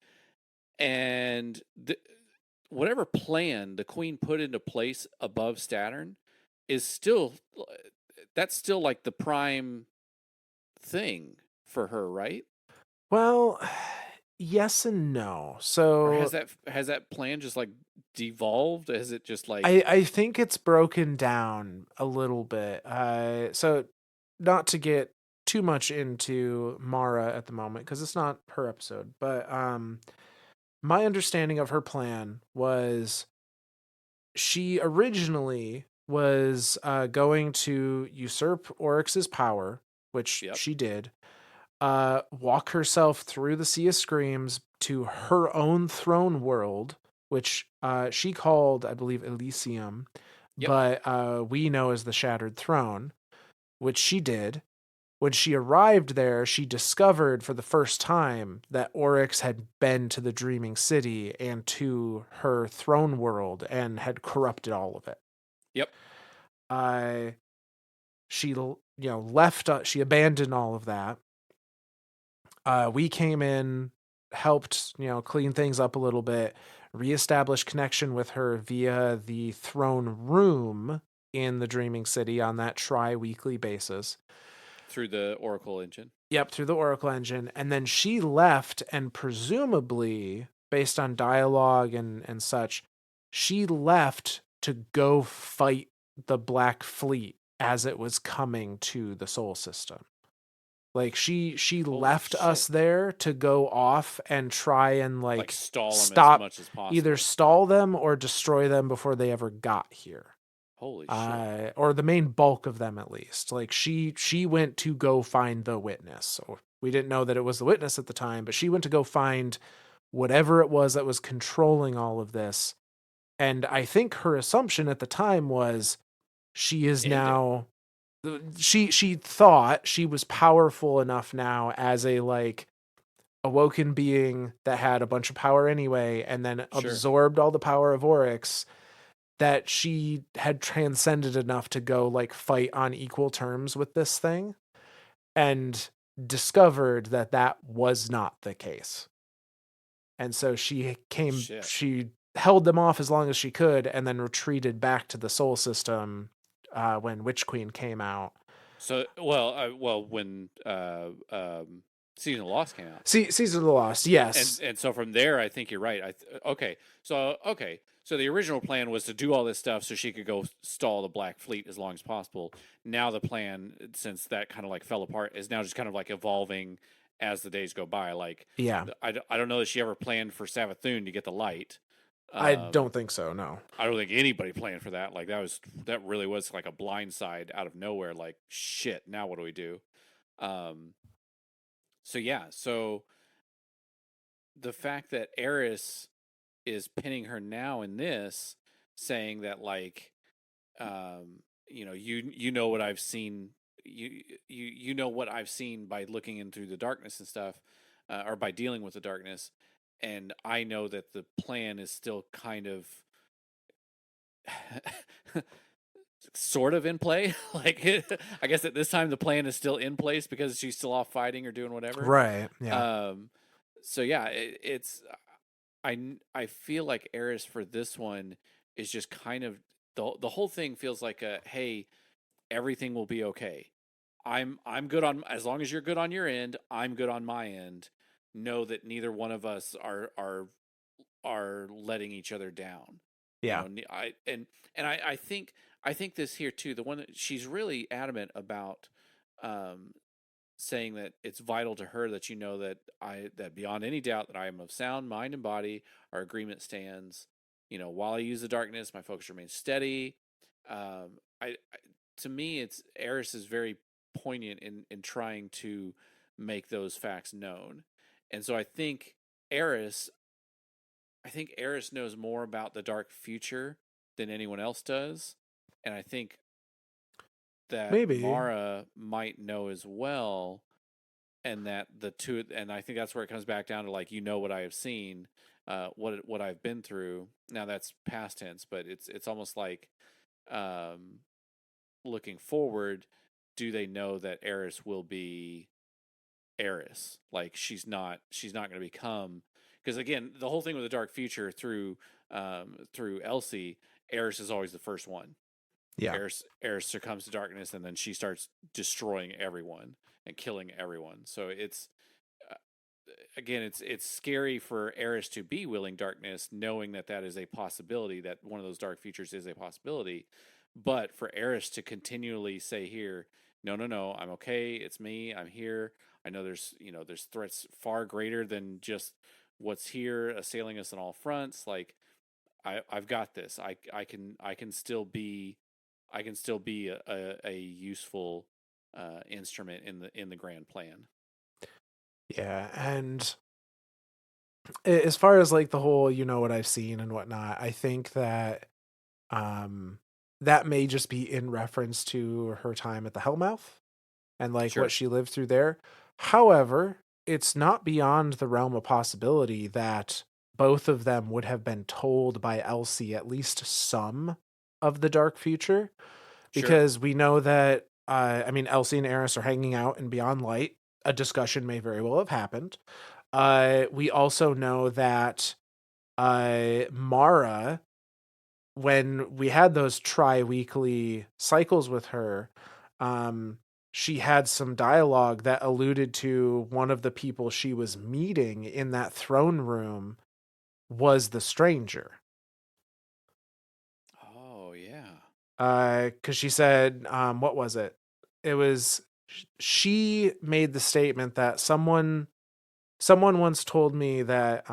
and whatever plan the Queen put into place above Saturn is still that's still like the prime thing for her, right? Well, yes and no. Or So has that plan just like devolved? Has it just like I think it's broken down a little bit. So not to get too much into Mara at the moment because it's not her episode, but my understanding of her plan was she originally was going to usurp Oryx's power, which yep, she did, walk herself through the Sea of Screams to her own throne world, which she called, I believe, Elysium, yep, but we know as the Shattered Throne, which she did. When she arrived there, she discovered for the first time that Oryx had been to the Dreaming City and to her throne world and had corrupted all of it. yep, Uh, she, left, she abandoned all of that. We came in, helped, clean things up a little bit, reestablish connection with her via the throne room in the Dreaming City on that tri-weekly basis. through the Oracle engine. Yep, through the Oracle engine. And then she left, and presumably, based on dialogue and such, she left to go fight the Black Fleet as it was coming to the Sol System. Like she Holy left us shit! there to go off and try and Like like stall them as stop much as either possible. stall them or destroy them before they ever got here. Holy shit! Or the main bulk of them at least. Like she went to go find the witness. So we didn't know that it was the witness at the time, but she went to go find whatever it was that was controlling all of this. And I think her assumption at the time was she is End it. now she thought she was powerful enough now as a like awoken being that had a bunch of power anyway and then Sure. absorbed all the power of Oryx that she had transcended enough to go like fight on equal terms with this thing and discovered that that was not the case. And so Shit. she held them off as long as she could and then retreated back to the Sol System when Witch Queen came out. So, well, when Season of Lost came out. Season of the Lost, and yes. and so from there, I think you're right. So the original plan was to do all this stuff so she could go stall the Black Fleet as long as possible. Now the plan, since that kind of like fell apart, is now just kind of like evolving as the days go by. Like Yeah. I don't know that she ever planned for Savathun to get the light. I Um, don't think so, no. I don't think anybody planned for that. Like that really was like a blindside out of nowhere. Like shit. Now what do we do? Um, so yeah. So the fact that Eris is pinning her now in this, saying that like, you know what I've seen, you know what I've seen by looking in through the darkness and stuff, or by dealing with the darkness, and I know that the plan is still kind of sort of in play. Like, I guess at this time the plan is still in place because she's still off fighting or doing whatever. Right, yeah. Um, so yeah, it's I feel like Eris for this one is just kind of the whole thing feels like a hey, everything will be okay. I'm good on, as long as you're good on your end, I'm good on my end. Know that neither one of us are letting each other down. You Yeah. know, I think this here too. The one that she's really adamant about, um, saying that it's vital to her that you know that beyond any doubt that I am of sound mind and body. Our agreement stands. While I use the darkness, my focus remains steady. I to me, it's Eris is very poignant in trying to make those facts known, and so Eris, I think Eris knows more about the dark future than anyone else does, and I think that Maybe. Mara might know as well, and that the two, and I think that's where it comes back down to like, what I have seen, what I've been through. Now that's past tense, but it's almost like, um, looking forward. Do they know that Eris will be Eris? Like she's not going to become, because again, the whole thing with the dark future through Elsie, Eris is always the first one. Yeah. Eris succumbs to darkness, and then she starts destroying everyone and killing everyone. So uh, again, it's scary for Eris to be willing darkness, knowing that that is a possibility, that one of those dark futures is a possibility. But for Eris to continually say here, no, no, no, I'm okay. It's me. I'm here. I know there's threats far greater than just what's here assailing us on all fronts. Like I've got this. I can still be a useful instrument in the grand plan. Yeah. And as far as like the whole, what I've seen and whatnot, I think that um that may just be in reference to her time at the Hellmouth and like what Sure, she lived through there. However, it's not beyond the realm of possibility that both of them would have been told by Elsie at least some of the dark future, sure. because we know that I mean, Elsie and Eris are hanging out in Beyond Light. A discussion may very well have happened. We also know that Mara, when we had those tri-weekly cycles with her, um, she had some dialogue that alluded to one of the people she was meeting in that throne room was the stranger. Oh yeah. Because she said, what was it? It was she made the statement that someone once told me that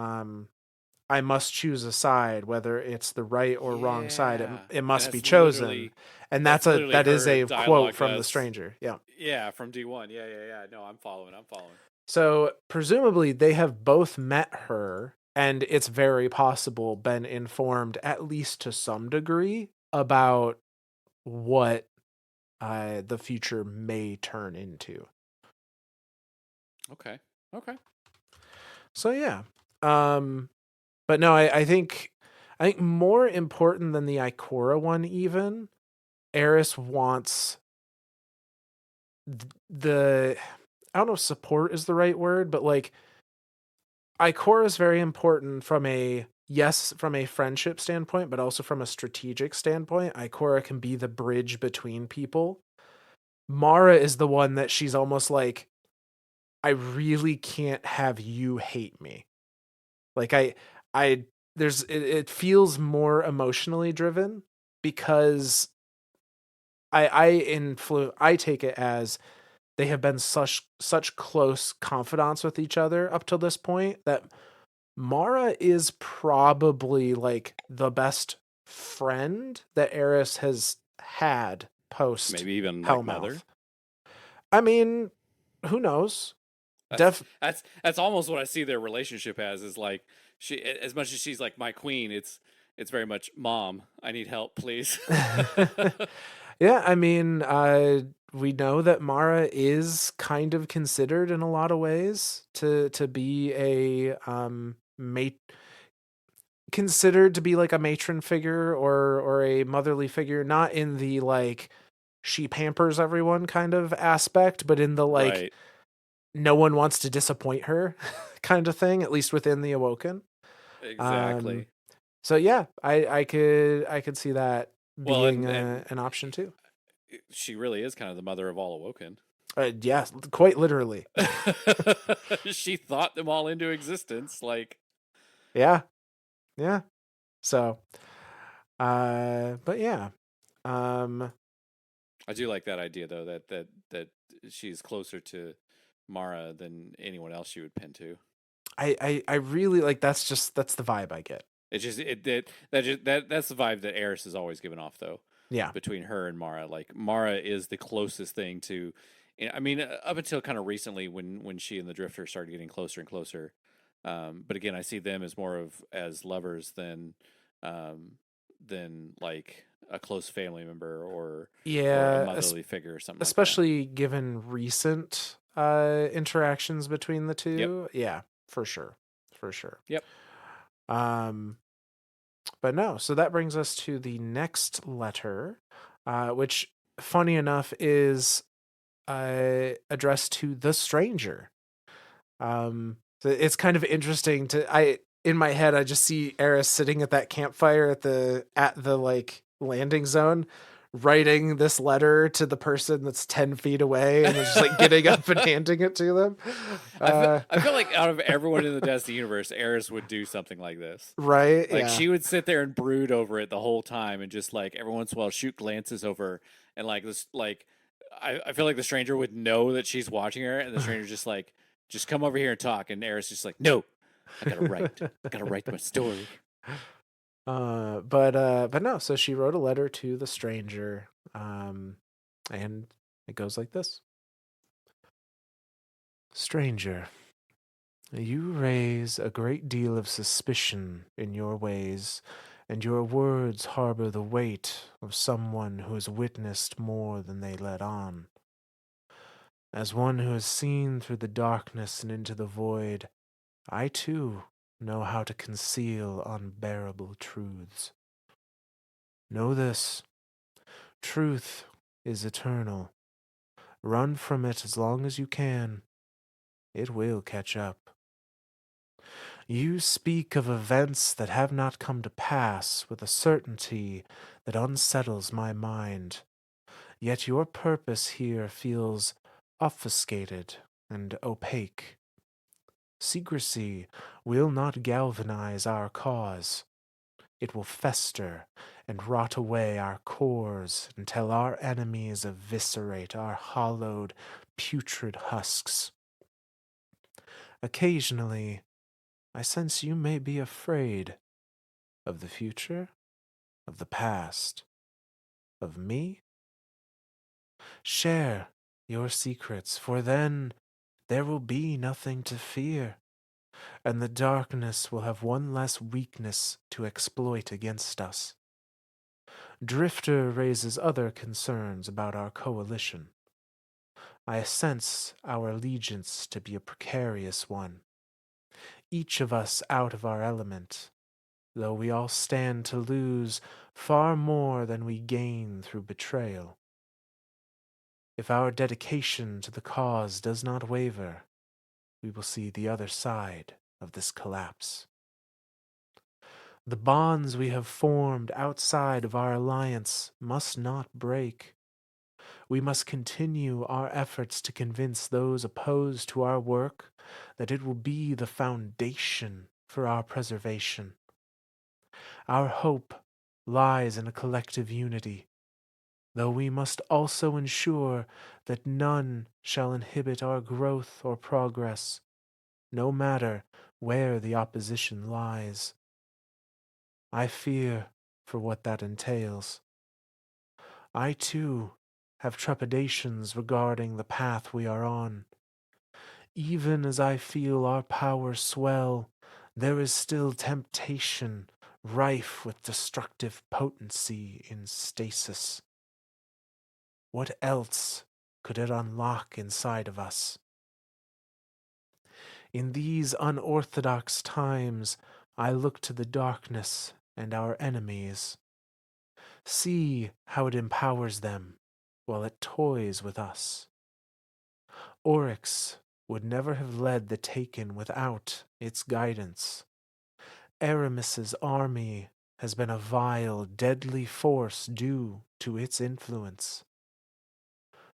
I must choose a side, whether it's the right or wrong side. It, Yeah. it And must be chosen, and that's literally that is her a quote dialogue to from the us. stranger. Yeah. Yeah, from D1. Yeah, yeah, yeah. No, I'm following. I'm following. So presumably they have both met her, and it's very possible been informed at least to some degree about what the future may turn into. Okay. Okay. So yeah. Um, but no, I think more important than the Ikora one, even Eris wants the I don't know if support is the right word, but like Ikora is very important from a yes, from a friendship standpoint, but also from a strategic standpoint. Ikora can be the bridge between people. Mara is the one that she's almost like I really can't have you hate me. Like I it feels more emotionally driven because I take it as they have been such close confidants with each other up till this point that Mara is probably like the best friend that Eris has had post Maybe even like mother. Hellmouth. I mean, who knows? That's Def that's almost what I see their relationship as, is like, she, as much as she's like my queen, it's very much, mom, I need help, please. Yeah, I mean, we know that Mara is kind of considered in a lot of ways to be a mate considered to be like a matron figure or a motherly figure, not in the like she pampers everyone kind of aspect, but in the like Right. no one wants to disappoint her kind of thing, at least within the Awoken. Um, Exactly. so yeah, I could see that Well, being and an option too. she really is kind of the mother of all Awoken. Yeah, quite literally. She thought them all into existence. Like, Yeah, yeah. So, but yeah, um, I do like that idea though, that she's closer to Mara than anyone else she would pin to. I really like that's the vibe I get. It's just that's the vibe that Eris has always given off though, Yeah, between her and Mara. Like, Mara is the closest thing to, I mean, up until kind of recently when she and the Drifter started getting closer and closer. But again, I see them as more of as lovers um, than like a close family member or a yeah, motherly figure or something like that. especially given recent interactions between the Yep. two. Yeah, for sure, for sure. Yep. Um, but no, so that brings us to the next letter, which, funny enough, is addressed to the stranger. So it's kind of interesting to I in my head I just see Eris sitting at that campfire at the like landing zone, writing this letter to the person that's 10 feet away, and then just like getting up and handing it to them. Uh, I feel like out of everyone in the Destiny universe, Eris would do something like this. right? Like, Yeah. she would sit there and brood over it the whole time, and just like every once in a while shoot glances over, and like this, like, I feel like the stranger would know that she's watching her, and the stranger just like, just come over here and talk, and Eris just like, no, I gotta write my story. But no. So she wrote a letter to the stranger, and it goes like this: Stranger, you raise a great deal of suspicion in your ways, and your words harbor the weight of someone who has witnessed more than they let on. As one who has seen through the darkness and into the void, I too know how to conceal unbearable truths. Know this: truth is eternal. Run from it as long as you can. It will catch up. You speak of events that have not come to pass with a certainty that unsettles my mind. Yet your purpose here feels obfuscated and opaque. Secrecy will not galvanize our cause. It will fester and rot away our cores until our enemies eviscerate our hollowed, putrid husks. Occasionally, I sense you may be afraid of the future, of the past, of me. Share your secrets, for then there will be nothing to fear, and the darkness will have one less weakness to exploit against us. Drifter raises other concerns about our coalition. I sense our allegiance to be a precarious one, each of us out of our element, though we all stand to lose far more than we gain through betrayal. If our dedication to the cause does not waver, we will see the other side of this collapse. The bonds we have formed outside of our alliance must not break. We must continue our efforts to convince those opposed to our work that it will be the foundation for our preservation. Our hope lies in a collective unity, though we must also ensure that none shall inhibit our growth or progress, no matter where the opposition lies. I fear for what that entails. I, too, have trepidations regarding the path we are on. Even as I feel our power swell, there is still temptation rife with destructive potency in stasis. What else could it unlock inside of us? In these unorthodox times, I look to the darkness and our enemies. See how it empowers them while it toys with us. Oryx would never have led the Taken without its guidance. Aramis's army has been a vile, deadly force due to its influence.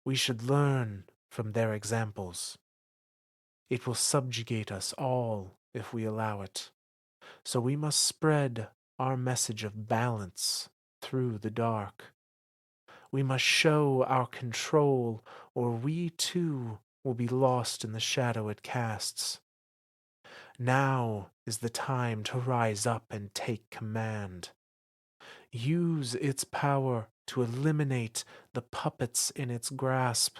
We should learn from their examples. It will subjugate us all if we allow it. So we must spread our message of balance through the dark. We must show our control, or we too will be lost in the shadow it casts. Now is the time to rise up and take command. Use its power to eliminate the puppets in its grasp.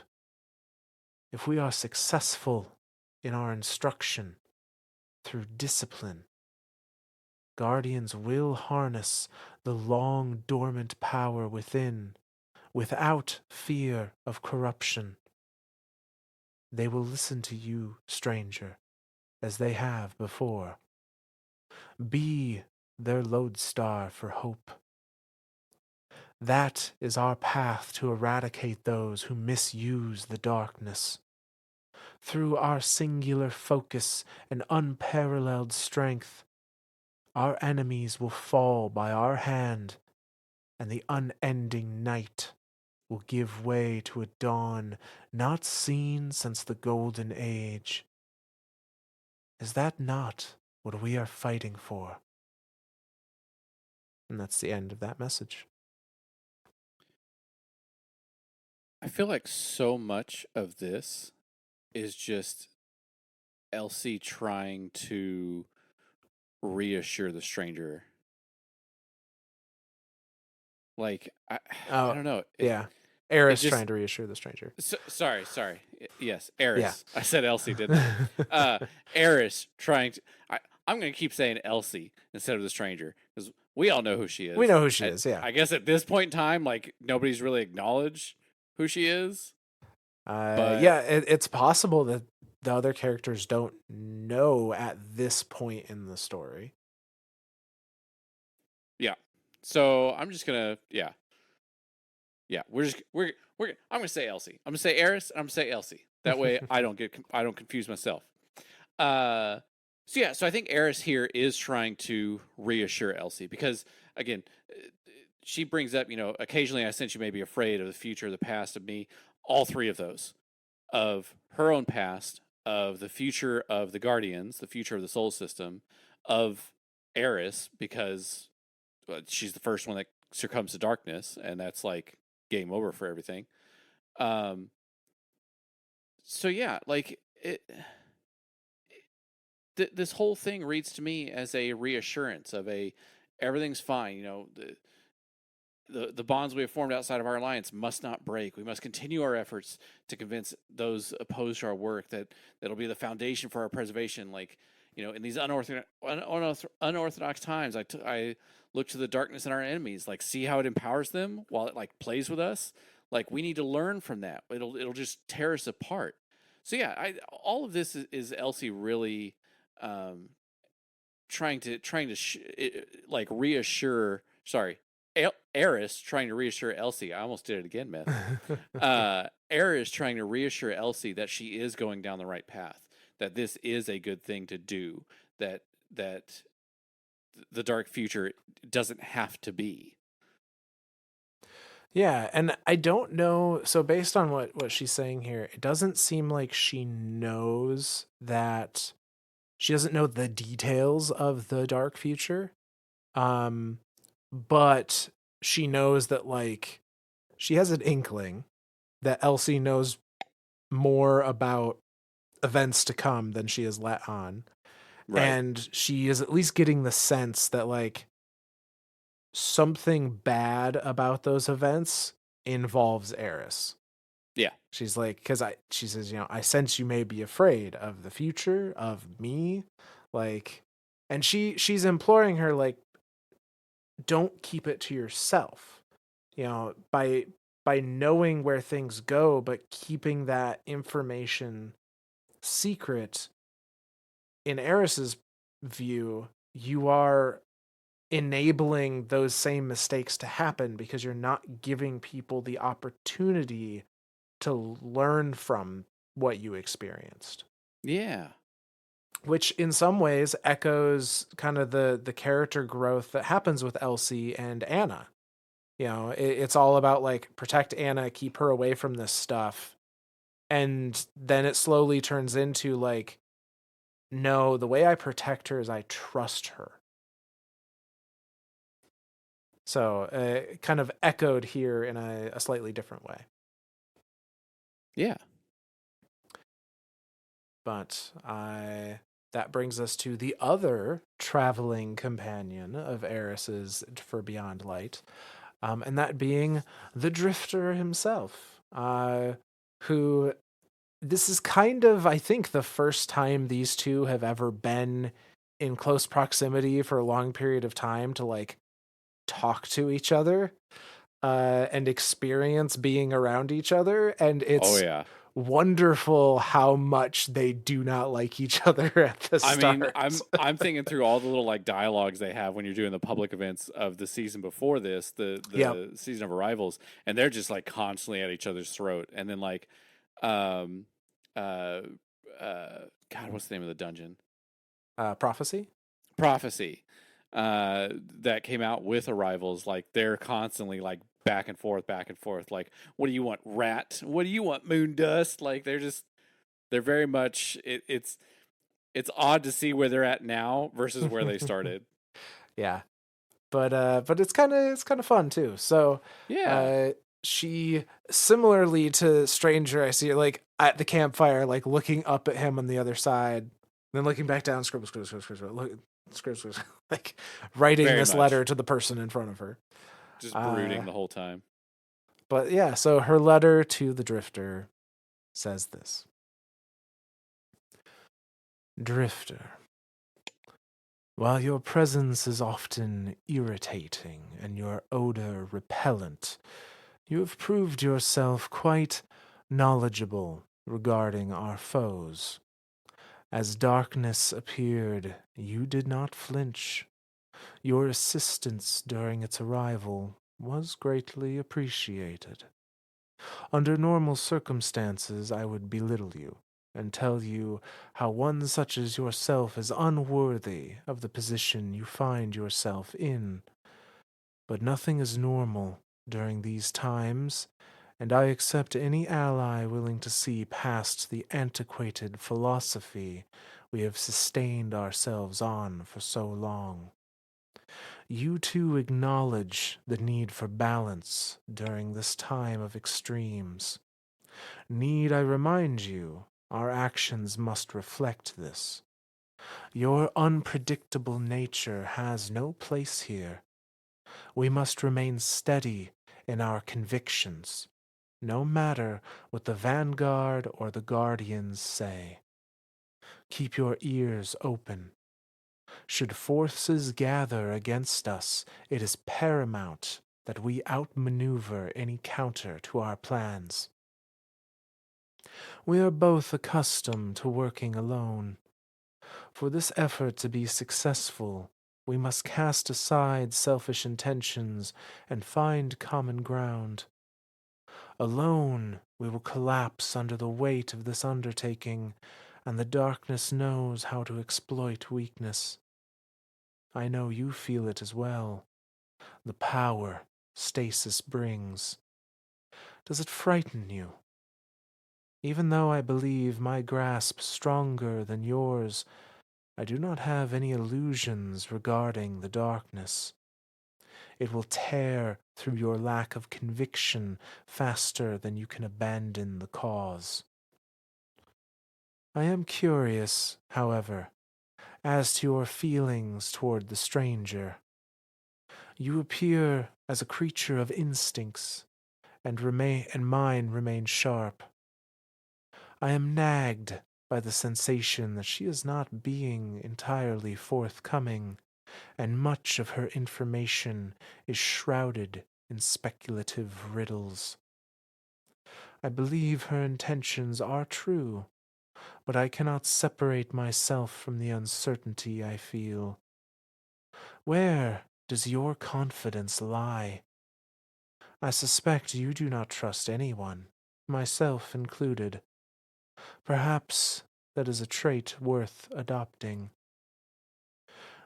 If we are successful in our instruction through discipline, Guardians will harness the long dormant power within without fear of corruption. They will listen to you, stranger, as they have before. Be their lodestar for hope. That is our path to eradicate those who misuse the darkness. Through our singular focus and unparalleled strength, our enemies will fall by our hand, and the unending night will give way to a dawn not seen since the Golden Age. Is that not what we are fighting for? And that's the end of that message. I feel like so much of this is just Elsie trying to reassure the stranger. Like I Oh, don't know. yeah. It Eris just trying to reassure the stranger. sorry. Yes, Yeah. Eris. I said Elsie, didn't I? Eris trying to. I'm going to keep saying Elsie instead of the stranger because we all know who she We is. know who she is, yeah. I guess at this point in time, like nobody's really acknowledged who she is. But Yeah, it's possible that the other characters don't know at this point in the story. yeah, so I'm just gonna yeah. I'm gonna say Elsie. I'm gonna say Eris. And I'm gonna say Elsie. That way I don't confuse myself. Uh, so yeah, so I think Eris here is trying to reassure Elsie because again, she brings up, occasionally I sense you may be afraid of the future, the past, of me. All three of those, of her own past, of the future of the Guardians, the future of the Soul System, of Eris because she's the first one that succumbs to darkness, and that's like game over for everything. Um, so yeah, like this whole thing reads to me as a reassurance of everything's fine. The bonds we have formed outside of our alliance must not break. We must continue our efforts to convince those opposed to our work that that'll be the foundation for our preservation. Like, in these unorthodox times, I look to the darkness in our enemies. Like, see how it empowers them while it like plays with us. Like, we need to learn from that. It'll just tear us apart. So yeah, all of this is Elsie really um, like reassure. Sorry, Eris trying to reassure Elsie. I almost did it again, Meth. Eris trying to reassure Elsie that she is going down the right path. That this is a good thing to do. That the dark future doesn't have to be. Yeah, and I don't know. So based on what she's saying here, it doesn't seem like she knows that she doesn't know the details of the dark future. Um, but she knows that like she has an inkling that Elsie knows more about events to come than she has let on. Right. And she is at least getting the sense that like something bad about those events involves Eris. Yeah. She's like, because she says, I sense you may be afraid of the future, of me. Like, and she's imploring her, like, don't keep it to yourself. By knowing where things go, but keeping that information secret, in Eris's view, you are enabling those same mistakes to happen because you're not giving people the opportunity to learn from what you experienced, Yeah. which in some ways echoes kind of the character growth that happens with Elsie and Anna. It's all about like protect Anna, keep her away from this stuff, and then it slowly turns into like, no, the way I protect her is I trust her. So kind of echoed here in a slightly different way. Yeah. But that brings us to the other traveling companion of Eris's for Beyond Light, and that being the Drifter himself, who this is kind of, I think, the first time these two have ever been in close proximity for a long period of time to like talk to each other and experience being around each other. And Oh it's yeah. wonderful how much they do not like each other at the I mean, start. I'm thinking through all the little like dialogues they have when you're doing the public events of the season before this, Yep. the season of arrivals, and they're just like constantly at each other's throat. And then like, um, uh, God, what's the name of the dungeon? Prophecy. Prophecy. That came out with arrivals. Like they're constantly like back and forth, back and forth. Like, what do you want, rat? What do you want, moon dust? Like they're very much. It's odd to see where they're at now versus where they started. Yeah, but it's kind of fun too. So Yeah, uh she, similarly to Stranger, I see her like at the campfire, like looking up at him on the other side, then looking back down, scribble, scribble, scribble, scribble, look, scribble, scribble, like writing very this letter much. to the person in front of her. Just Uh brooding the whole time. but yeah, so her letter to the Drifter says this. Drifter, while your presence is often irritating and your odor repellent, you have proved yourself quite knowledgeable regarding our foes. As darkness appeared, you did not flinch. Your assistance during its arrival was greatly appreciated. Under normal circumstances, I would belittle you and tell you how one such as yourself is unworthy of the position you find yourself in. But nothing is normal during these times, and I accept any ally willing to see past the antiquated philosophy we have sustained ourselves on for so long. You too acknowledge the need for balance during this time of extremes. Need I remind you, our actions must reflect this. Your unpredictable nature has no place here. We must remain steady in our convictions, no matter what the vanguard or the guardians say. Keep your ears open. Should forces gather against us, it is paramount that we outmaneuver any counter to our plans. We are both accustomed to working alone. For this effort to be successful, we must cast aside selfish intentions and find common ground. Alone, we will collapse under the weight of this undertaking, and the darkness knows how to exploit weakness. I know you feel it as well. The power Stasis brings. Does it frighten you? Even though I believe my grasp stronger than yours, I do not have any illusions regarding the darkness. It will tear through your lack of conviction faster than you can abandon the cause. I am curious, however, as to your feelings toward the stranger. You appear as a creature of instincts, and mine remain sharp. I am nagged by the sensation that she is not being entirely forthcoming, and much of her information is shrouded in speculative riddles. I believe her intentions are true, but I cannot separate myself from the uncertainty I feel. Where does your confidence lie? I suspect you do not trust anyone, myself included. Perhaps that is a trait worth adopting.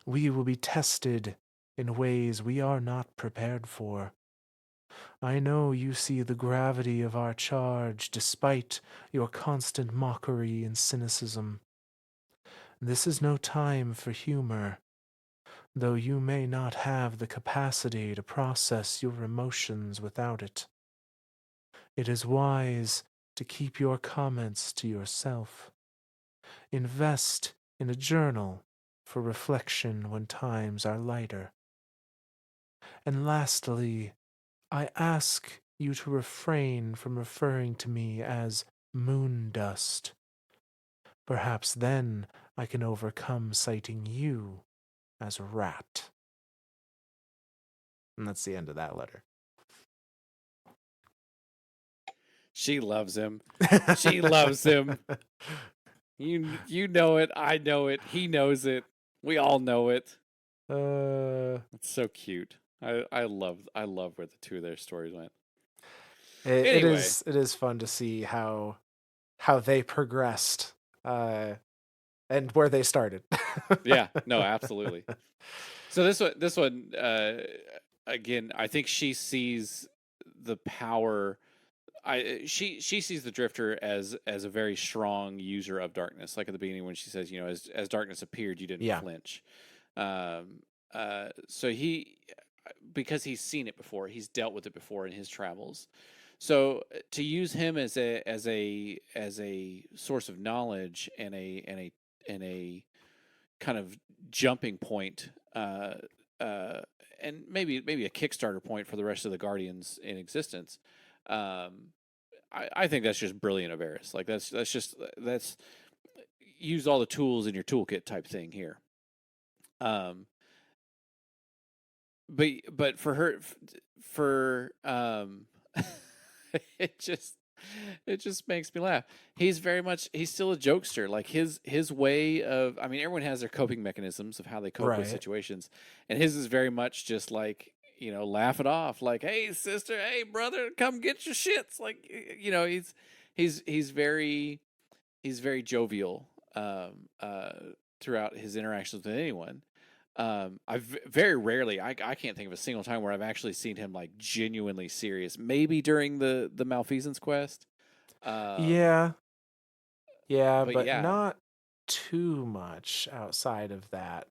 We will be tested in ways we are not prepared for. I know you see the gravity of our charge despite your constant mockery and cynicism. This is no time for humor, though you may not have the capacity to process your emotions without it. It is wise to keep your comments to yourself. Invest in a journal for reflection when times are lighter. And lastly, I ask you to refrain from referring to me as moon dust. Perhaps then I can overcome citing you as rat. And that's the end of that letter. She loves him. She loves him. You know it. I know it. He knows it. We all know it. uh, It's so cute. I love where the two of their stories went. it Anyway, is fun to see how they progressed and where they started. yeah, no, absolutely. So this one, again, I think she sees the power. She sees the Drifter as a very strong user of darkness. Like at the beginning when she says, as darkness appeared, you didn't Yeah. flinch. So he, because he's seen it before, he's dealt with it before in his travels. So to use him as a source of knowledge and a kind of jumping point, and maybe a Kickstarter point for the rest of the Guardians in existence. Um, I think that's just brilliant of Eris. Like that's use all the tools in your toolkit type thing here. Um, but for her, for it just it just makes me laugh. He's still a jokester. Like his way of, I mean, everyone has their coping mechanisms of how they cope with Right. situations, and his is very much just like, laugh it off. Like, hey sister, hey brother, come get your shits. Like, he's very jovial, throughout his interactions with anyone. Very rarely, I can't think of a single time where I've actually seen him like genuinely serious. Maybe during the malfeasance quest. Um, Yeah. Yeah, but but yeah, not too much outside of that,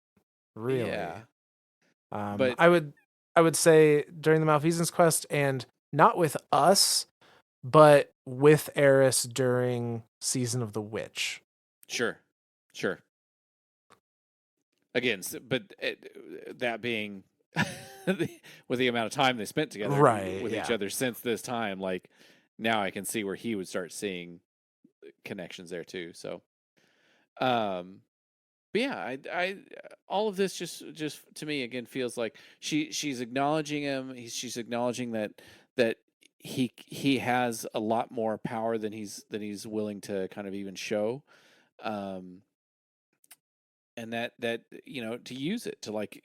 really. yeah, but I would say during the Malfeasance quest, and not with us, but with Eris during Season of the Witch. sure, sure. Again, but that being with the amount of time they spent together Right, with each yeah. other since this time, like now I can see where he would start seeing connections there too. So, um, but yeah, I all of this just to me again feels like she's acknowledging him. She's acknowledging that he has a lot more power than he's willing to kind of even show, um, and that to use it to, like,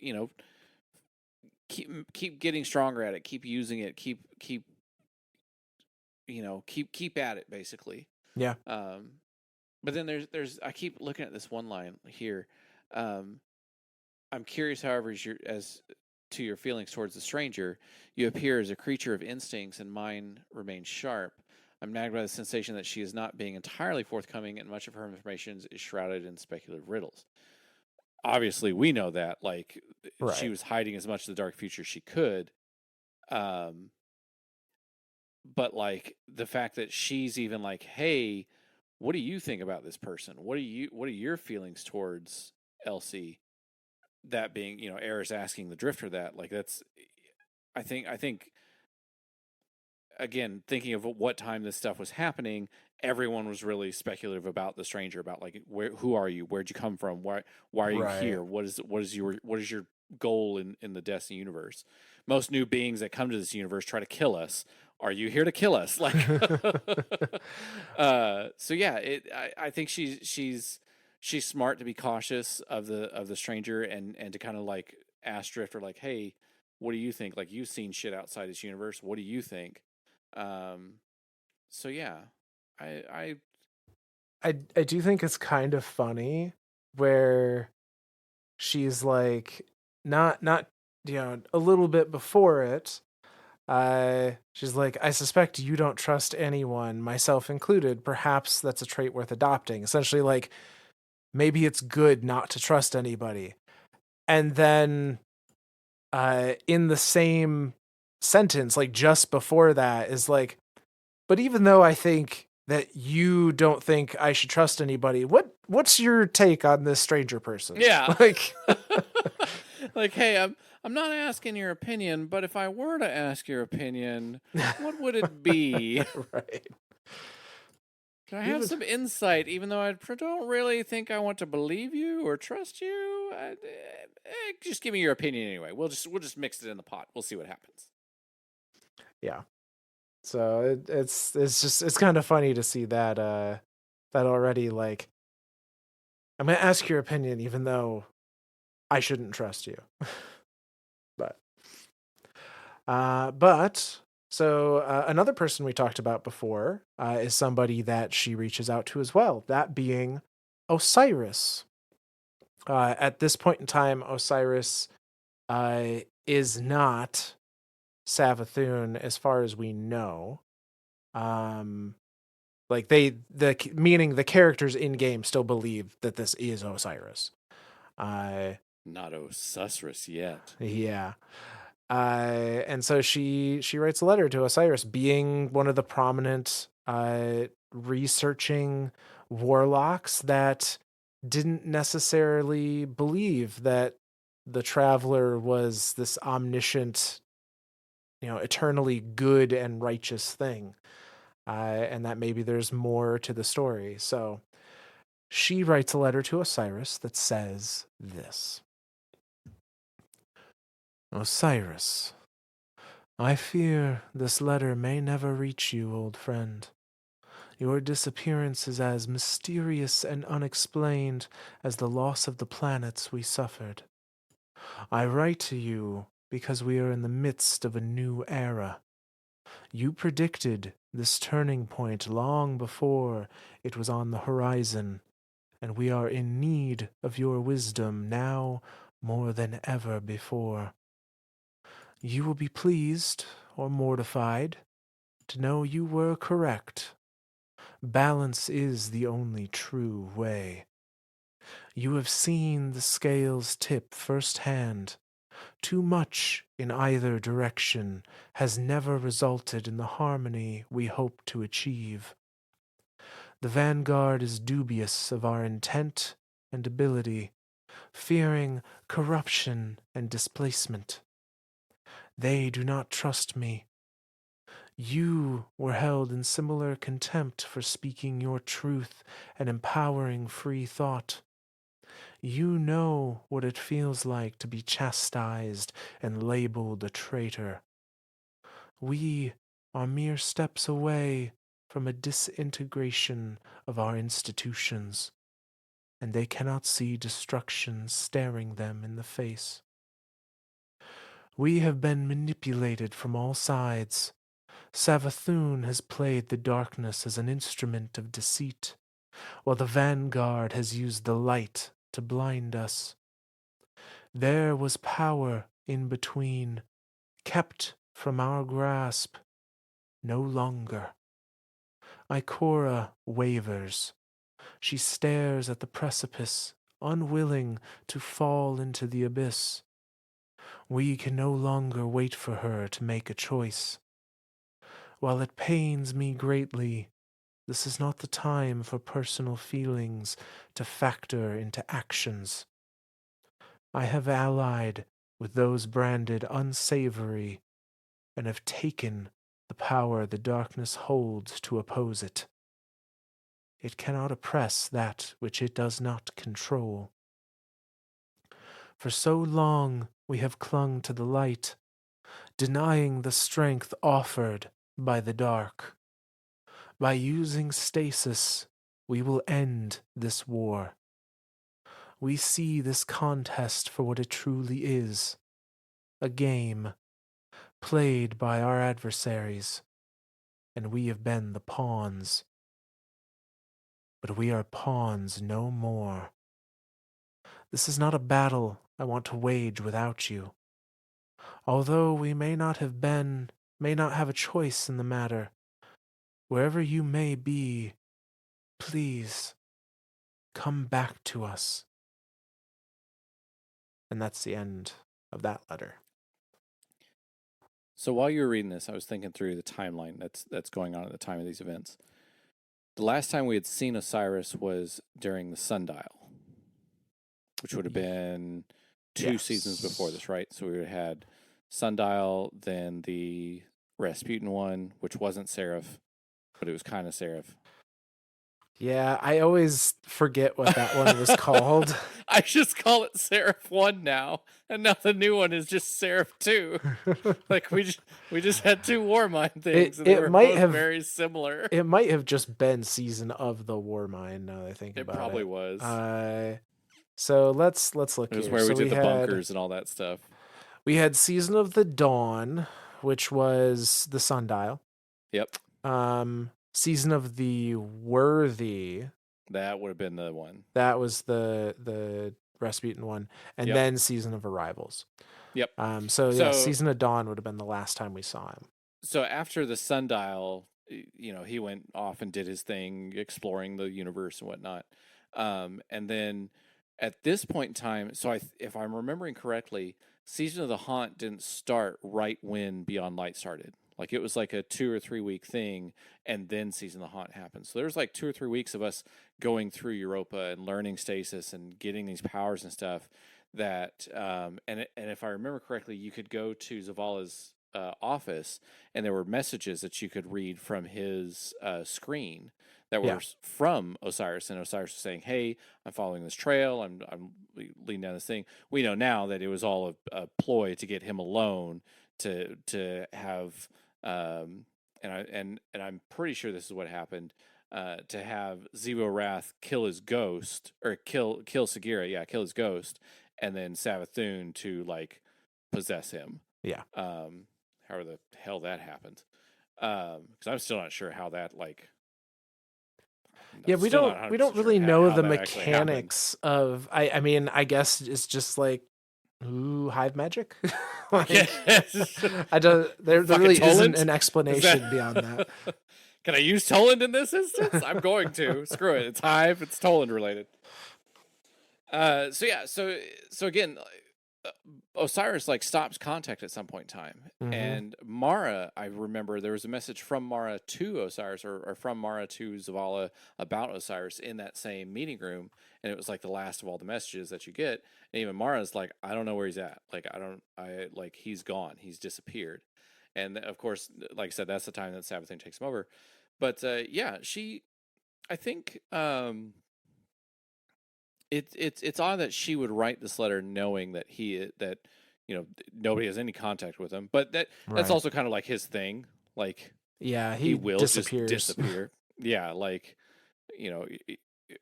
keep getting stronger at it, keep using it, keep at it basically. Yeah. Um, but then there's I keep looking at this one line here. Um, I'm curious, however, as to your feelings towards the stranger, you appear as a creature of instincts, and mine remains sharp. I'm nagged by the sensation that she is not being entirely forthcoming, and much of her information is shrouded in speculative riddles. Obviously, we know that, like, she Right. was hiding as much of the dark future she could. Um, but like the fact that she's even like, hey, what do you think about this person? What are your feelings towards Elsie? That being, Eris asking the Drifter that, like, that's, I think again, thinking of what time this stuff was happening, everyone was really speculative about the stranger, about like, who are you? Where'd you come from? Why are you Right. here? What is your goal in the Destiny universe? Most new beings that come to this universe try to kill us. Are you here to kill us? Like, so yeah, I think she's smart to be cautious of the stranger, and to kind of like ask Drifter, like, hey, what do you think? Like, you've seen shit outside this universe. What do you think? Um, so yeah, I I do think it's kind of funny where she's like not a little bit before it. She's like, I suspect you don't trust anyone, myself included. Perhaps that's a trait worth adopting. Essentially, like, maybe it's good not to trust anybody. And then in the same sentence, like just before that, is like, but even though I think that you don't think I should trust anybody, what's your take on this stranger person? yeah. Like, Like, hey, I'm not asking your opinion, but if I were to ask your opinion, what would it be? right. Can I have Even some insight, even though I don't really think I want to believe you or trust you? Just give me your opinion anyway. We'll just mix it in the pot. We'll see what happens. yeah. So it's kind of funny to see that that already, like, I'm gonna ask your opinion even though I shouldn't trust you. but but so another person we talked about before is somebody that she reaches out to as well. That being Osiris. At this point in time, Osiris is not Savathun as far as we know. Um, like meaning the characters in game still believe that this is Osiris. Uh, Not Osiris yet. yeah. And so she writes a letter to Osiris, being one of the prominent researching warlocks that didn't necessarily believe that the traveler was this omniscient, eternally good and righteous thing, and that maybe there's more to the story. So she writes a letter to Osiris that says this: Osiris, I fear this letter may never reach you, old friend. Your disappearance is as mysterious and unexplained as the loss of the planets we suffered. I write to you because we are in the midst of a new era. You predicted this turning point long before it was on the horizon, and we are in need of your wisdom now more than ever before. You will be pleased or mortified to know you were correct. Balance is the only true way. You have seen the scales tip firsthand. Too much in either direction has never resulted in the harmony we hope to achieve. The vanguard is dubious of our intent and ability, fearing corruption and displacement. They do not trust me. You were held in similar contempt for speaking your truth and empowering free thought. You know what it feels like to be chastised and labeled a traitor. We are mere steps away from a disintegration of our institutions, and they cannot see destruction staring them in the face. We have been manipulated from all sides. Savathun has played the darkness as an instrument of deceit, while the vanguard has used the light to blind us. There was power in between, kept from our grasp no longer. Ikora wavers. She stares at the precipice, unwilling to fall into the abyss. We can no longer wait for her to make a choice. While it pains me greatly, this is not the time for personal feelings to factor into actions. I have allied with those branded unsavory and have taken the power the darkness holds to oppose it. It cannot oppress that which it does not control. For so long we have clung to the light, denying the strength offered by the dark. By using stasis, we will end this war. We see this contest for what it truly is, a game played by our adversaries, and we have been the pawns. But we are pawns no more. This is not a battle I want to wage without you. Although we may not have a choice in the matter, wherever you may be, please come back to us. And that's the end of that letter. So while you were reading this, I was thinking through the timeline that's going on at the time of these events. The last time we had seen Osiris was during the Sundial, which would have been two seasons before this, right? So we would have had Sundial, then the Rasputin one, which wasn't Seraph, but it was kind of Seraph. Yeah, I always forget what that one was called. I just call it Seraph 1 now, and now the new one is just Seraph 2. Like we just had two Warmind things, and they were both very similar. It might have just been Season of the Warmind, now that I think about it. It probably was. So let's look here. It was here. where we did the bunkers and all that stuff. We had Season of the Dawn, which was the Sundial. Yep. Season of the Worthy. That would have been the one. That was the Rasputin one. And then Season of Arrivals. Yep. So Season of Dawn would have been the last time we saw him. So after the Sundial, he went off and did his thing, exploring the universe and whatnot. And then at this point in time, so if I'm remembering correctly, Season of the Haunt didn't start right when Beyond Light started. Like it was like a 2 or 3 week thing, and then Season of the Haunt happened. So there's like 2 or 3 weeks of us going through Europa and learning Stasis and getting these powers and stuff. That and if I remember correctly, you could go to Zavala's office, and there were messages that you could read from his screen that were from Osiris, and Osiris was saying, "Hey, I'm following this trail. I'm leading down this thing." We know now that it was all a ploy to get him alone to have. And I'm pretty sure this is what happened. To have Zebo Wrath kill his ghost, or kill Sagira, kill his ghost, and then Savathun to like possess him. Yeah. However the hell that happened. Because I'm still not sure how that like. Yeah, we don't really know the mechanics of. I mean, I guess it's just like. Ooh, hive magic? I don't. There really isn't an explanation beyond that. Can I use Toland in this instance? I'm going to. Screw it. It's hive. It's Toland related. So again, Osiris like stops contact at some point in time, and Mara. I remember there was a message from Mara to Osiris, or from Mara to Zavala about Osiris in that same meeting room, and it was like the last of all the messages that you get. And even Mara's like, I don't know where he's at. Like he's gone. He's disappeared. And of course, like I said, that's the time that Savathun takes him over. But I think it's odd that she would write this letter knowing that nobody has any contact with him. But that's also kind of like his thing. Like he will disappear. Yeah, like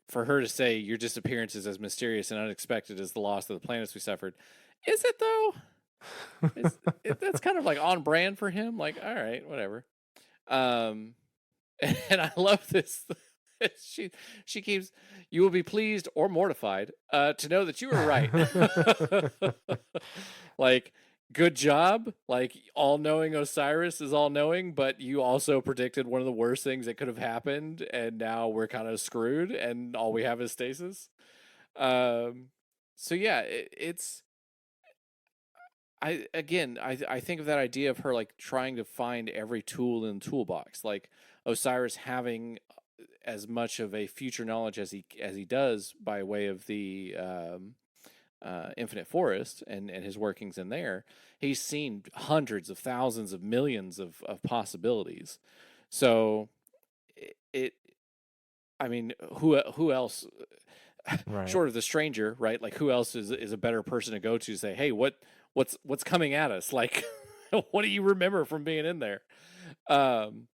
for her to say your disappearance is as mysterious and unexpected as the loss of the planets we suffered. Is it though? That's kind of like on brand for him. Like, all right, whatever. And I love this. She keeps, you will be pleased or mortified to know that you were right. Like good job. Like, all-knowing Osiris is all-knowing, but you also predicted one of the worst things that could have happened, and now we're kind of screwed, and all we have is stasis. Um, so yeah, it's I think of that idea of her like trying to find every tool in the toolbox, like Osiris having as much of a future knowledge as he does by way of the Infinite Forest and his workings in there. He's seen hundreds of thousands of millions of possibilities. So it I mean, who else Right. short of the stranger, right? Like, who else is a better person to go to say, hey, what's coming at us? Like, what do you remember from being in there? Um,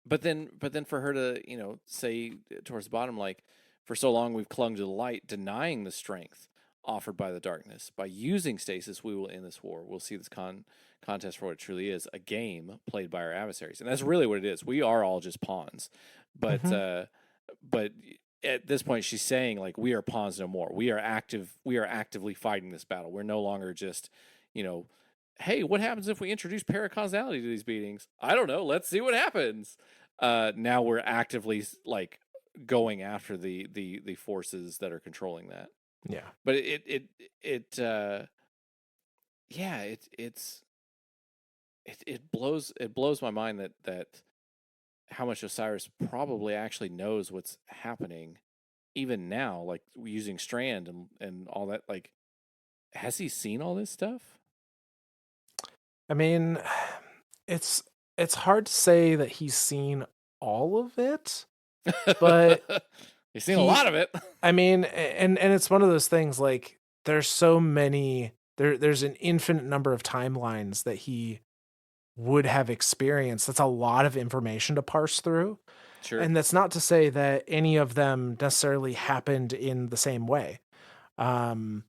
but then for her to say towards the bottom, like, for so long we've clung to the light, denying the strength offered by the darkness. By using stasis, we will end this war. We'll see this contest for what it truly is, a game played by our adversaries, and that's really what it is. We are all just pawns, but Mm-hmm. but at this point she's saying, like, we are pawns no more. We are actively fighting this battle. We're no longer just, you know, hey, what happens if we introduce paracausality to these beatings? I don't know. Let's see what happens. Now we're actively like going after the forces that are controlling that. Yeah. But yeah, it blows my mind that how much Osiris probably actually knows what's happening even now, like using Strand and all that. Like, has he seen all this stuff? I mean, it's it's hard to say that he's seen all of it, but He's seen a lot he of it. I mean, and it's one of those things, like, there's so many there's an infinite number of timelines that he would have experienced. That's a lot of information to parse through. Sure. And that's not to say that any of them necessarily happened in the same way. Um,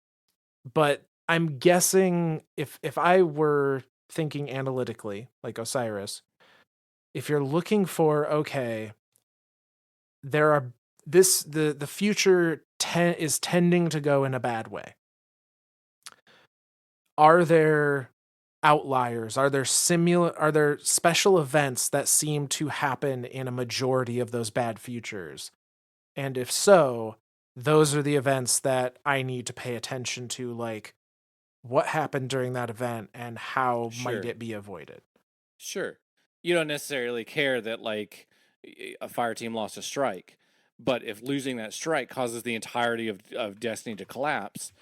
but I'm guessing if I were thinking analytically, like Osiris, if you're looking for, okay, there are the future is tending to go in a bad way. Are there outliers? Are there special events that seem to happen in a majority of those bad futures? And if so, those are the events that I need to pay attention to, like, what happened during that event and how might Sure. it be avoided? Sure. You don't necessarily care that, like, a fire team lost a strike, but if losing that strike causes the entirety of Destiny to collapse,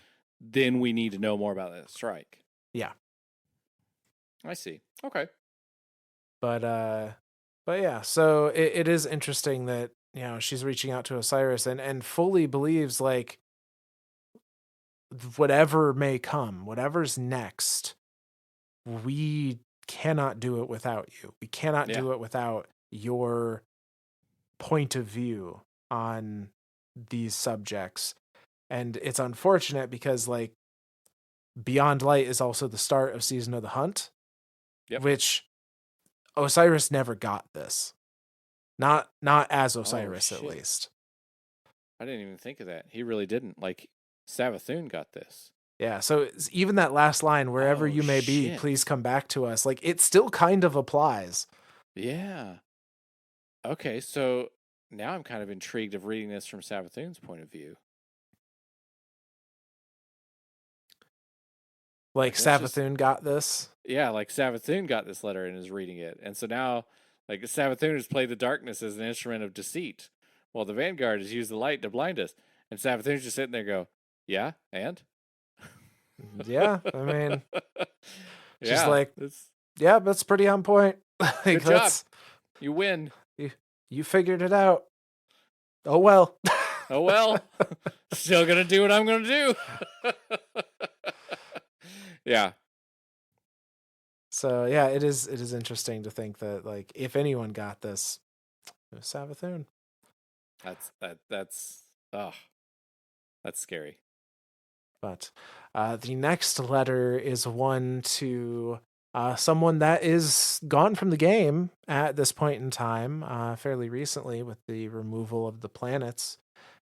then we need to know more about that strike. Yeah. I see. Okay. But yeah, so it is interesting that, she's reaching out to Osiris and fully believes, like, whatever may come, whatever's next, we cannot do it without you. We cannot Yeah. do it without your point of view on these subjects. And it's unfortunate because, like, Beyond Light is also the start of Season of the Hunt, Yep. which Osiris never got this. Not as Oh Osiris, at shit. least. I didn't even think of that. He really didn't. Like, Savathun got this. Yeah, so even that last line, wherever Oh you may be, shit. please come back to us. Like, it still kind of applies. Yeah. Okay, so now I'm kind of intrigued of reading this from Savathun's point of view. Like, Like, that's just, Savathun got this. yeah, like Savathun got this letter and is reading it. And so now, like, Savathun has played the darkness as an instrument of deceit, while the Vanguard has used the light to blind us. And Savathun's just sitting there go, yeah, and? Yeah, I mean, she's Yeah, like, that's yeah, that's pretty on point. Like, good job. that's You win. you, you figured it out. Oh well. Oh well. Still gonna do what I'm gonna do. Yeah. So yeah, it is interesting to think that, like, if anyone got this, it was Savathun. That's oh, that's scary. But the next letter is one to someone that is gone from the game at this point in time, fairly recently, with the removal of the planets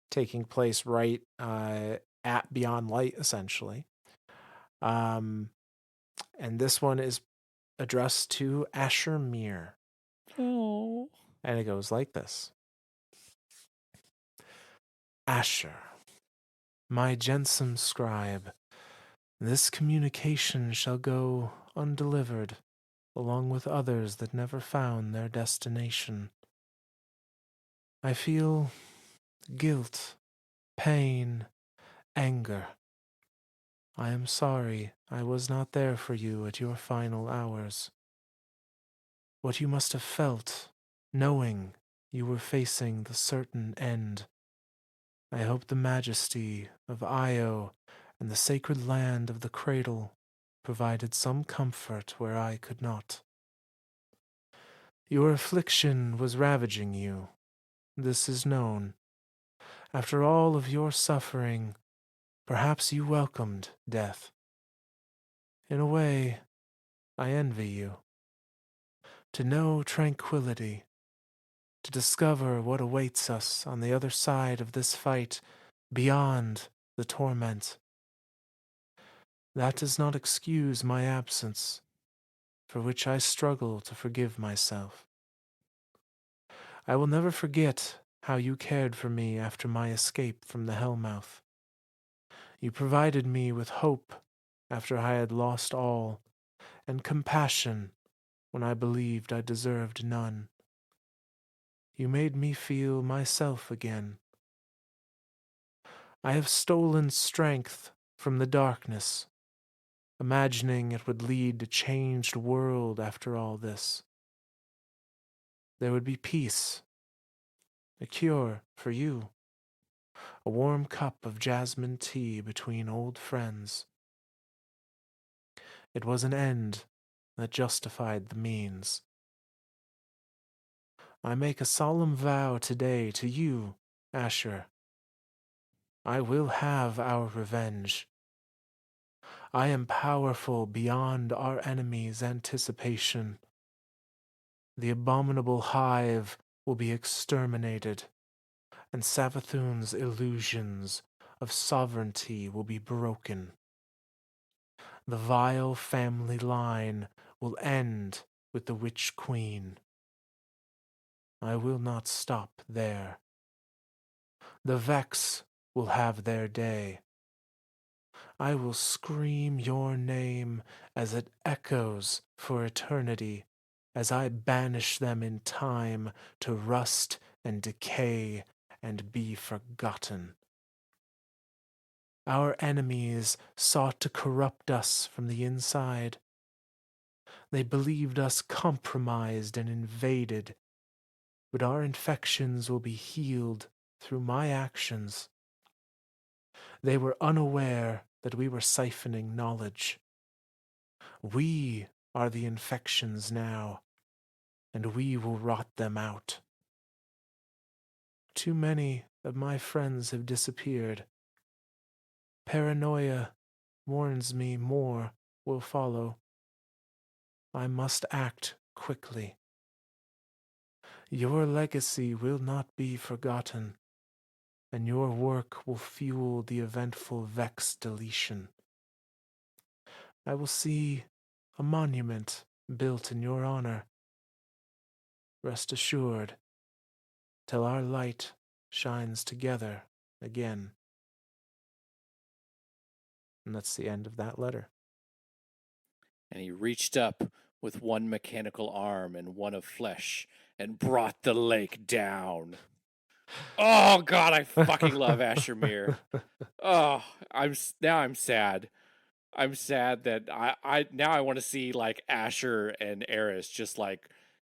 taking place right at Beyond Light, essentially. Um, And this one is addressed to Asher Mir. Oh. And it goes like this: Asher, my gensome scribe, this communication shall go undelivered, along with others that never found their destination. I feel guilt, pain, anger. I am sorry I was not there for you at your final hours. What you must have felt, knowing you were facing the certain end. I hope the majesty of Io and the sacred land of the cradle provided some comfort where I could not. Your affliction was ravaging you. This is known. After all of your suffering, perhaps you welcomed death. In a way, I envy you. To know tranquility, to discover what awaits us on the other side of this fight, beyond the torment. That does not excuse my absence, for which I struggle to forgive myself. I will never forget how you cared for me after my escape from the Hellmouth. You provided me with hope after I had lost all, and compassion when I believed I deserved none. You made me feel myself again. I have stolen strength from the darkness, imagining it would lead to changed world after all this. There would be peace, a cure for you, a warm cup of jasmine tea between old friends. It was an end that justified the means. I make a solemn vow today to you, Asher. I will have our revenge. I am powerful beyond our enemy's anticipation. The abominable hive will be exterminated, and Savathun's illusions of sovereignty will be broken. The vile family line will end with the Witch Queen. I will not stop there. The Vex will have their day. I will scream your name as it echoes for eternity, as I banish them in time to rust and decay and be forgotten. Our enemies sought to corrupt us from the inside. They believed us compromised and invaded, but our infections will be healed through my actions. They were unaware that we were siphoning knowledge. We are the infections now, and we will rot them out. Too many of my friends have disappeared. Paranoia warns me more will follow. I must act quickly. Your legacy will not be forgotten, and your work will fuel the eventful Vex deletion. I will see a monument built in your honor. Rest assured, till our light shines together again. And that's the end of that letter. And he reached up with one mechanical arm and one of flesh and brought the lake down. Oh God, I fucking love Asher Mir. Oh, I'm sad. I'm sad that I now I want to see like Asher and Eris just like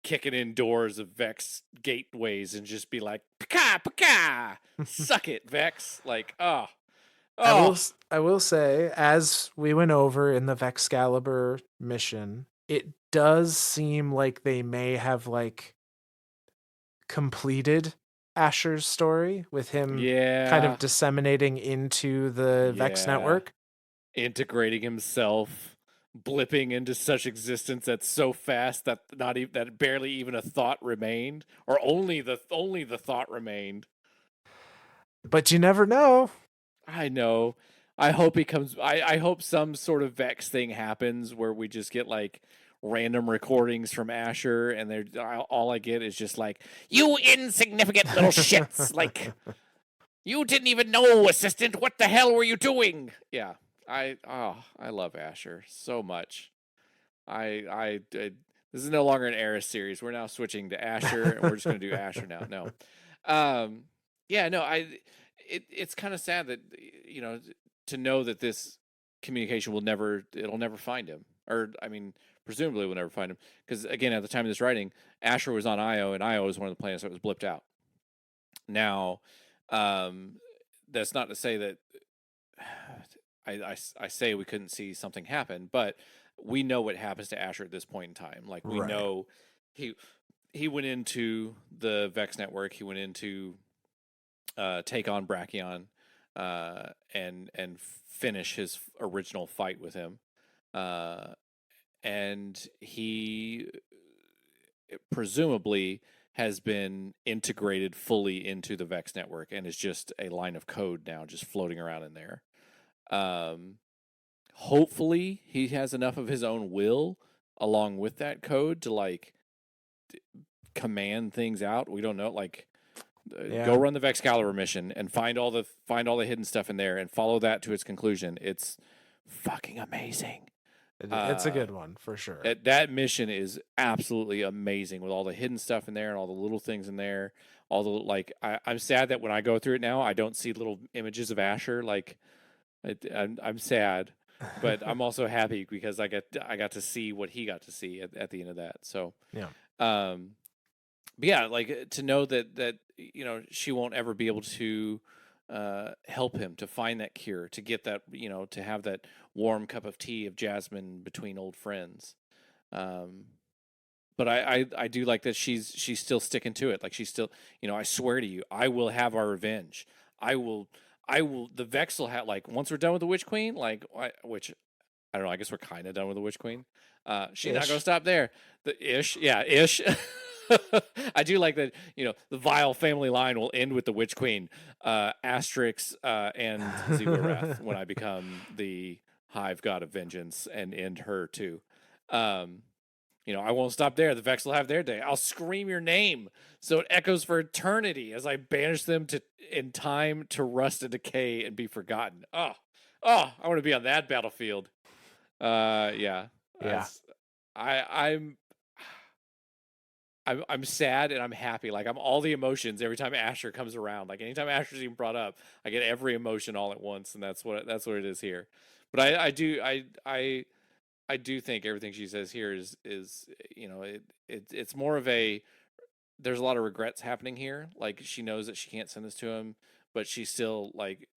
kicking in doors of Vex gateways and just be like, "Paka, paka, suck it, Vex." Like, oh, I will oh, I will say, as we went over in the Vexcalibur mission, it does seem like they may have like completed Asher's story with him kind of yeah, disseminating into the Vex yeah. network. Integrating himself, blipping into such existence that's so fast that not even that barely even a thought remained, or only the thought remained. But you never know. I know. I hope he comes. I hope some sort of Vex thing happens where we just get like random recordings from Asher, and they're all I get is just like, "You insignificant little shits!" Like, you didn't even know, assistant. What the hell were you doing? Yeah, I love Asher so much. This is no longer an Eris series. We're now switching to Asher, and we're just going to do Asher now. No, um, yeah, no, it's kind of sad that you know to know that this communication it'll never find him, or I mean, presumably will never find him, because again, at the time of this writing, Asher was on Io, and Io was one of the planets that was blipped out. Now, um, that's not to say that I say we couldn't see something happen, but we know what happens to Asher at this point in time. Like we Right. know he he went into the Vex network. He went into take on Brachion and finish his original fight with him. Uh, and he presumably has been integrated fully into the Vex network and is just a line of code now, just floating around in there. Um, Hopefully he has enough of his own will along with that code to like command things out. We don't know, like go Yeah. run the Vexcalibur mission and find all the hidden stuff in there and follow that to its conclusion. It's fucking amazing. It's a Uh good one for sure. that mission is absolutely amazing with all the hidden stuff in there and all the little things in there. All the like I'm sad that when I go through it now, I don't see little images of Asher. Like I'm sad, but I'm also happy because I got to see what he got to see at the end of that. So, Yeah. um, but yeah, like to know that you know she won't ever be able to help him to find that cure, to get that to have that warm cup of tea of jasmine between old friends. Um, but I do like that she's still sticking to it. Like she's still, I swear to you, I will have our revenge. I will the Vex will have like once we're done with the Witch Queen, like which I don't know, I guess we're kind of done with the Witch Queen. She's not going to Ish. stop there. The ish, yeah, ish. I do like that, the vile family line will end with the Witch Queen, Asterix, and Ziggurat when I become the Hive God of Vengeance and end her too. Um, I won't stop there. The Vex will have their day. I'll scream your name so it echoes for eternity as I banish them to in time to rust and decay and be forgotten. I want to be on that battlefield. Yeah. Yeah. As I I'm sad and I'm happy. Like I'm all the emotions every time Asher comes around. Like anytime Asher's even brought up, I get every emotion all at once, and that's what it is here. But I do think everything she says here is it's more of a there's a lot of regrets happening here. Like she knows that she can't send this to him, but she's still like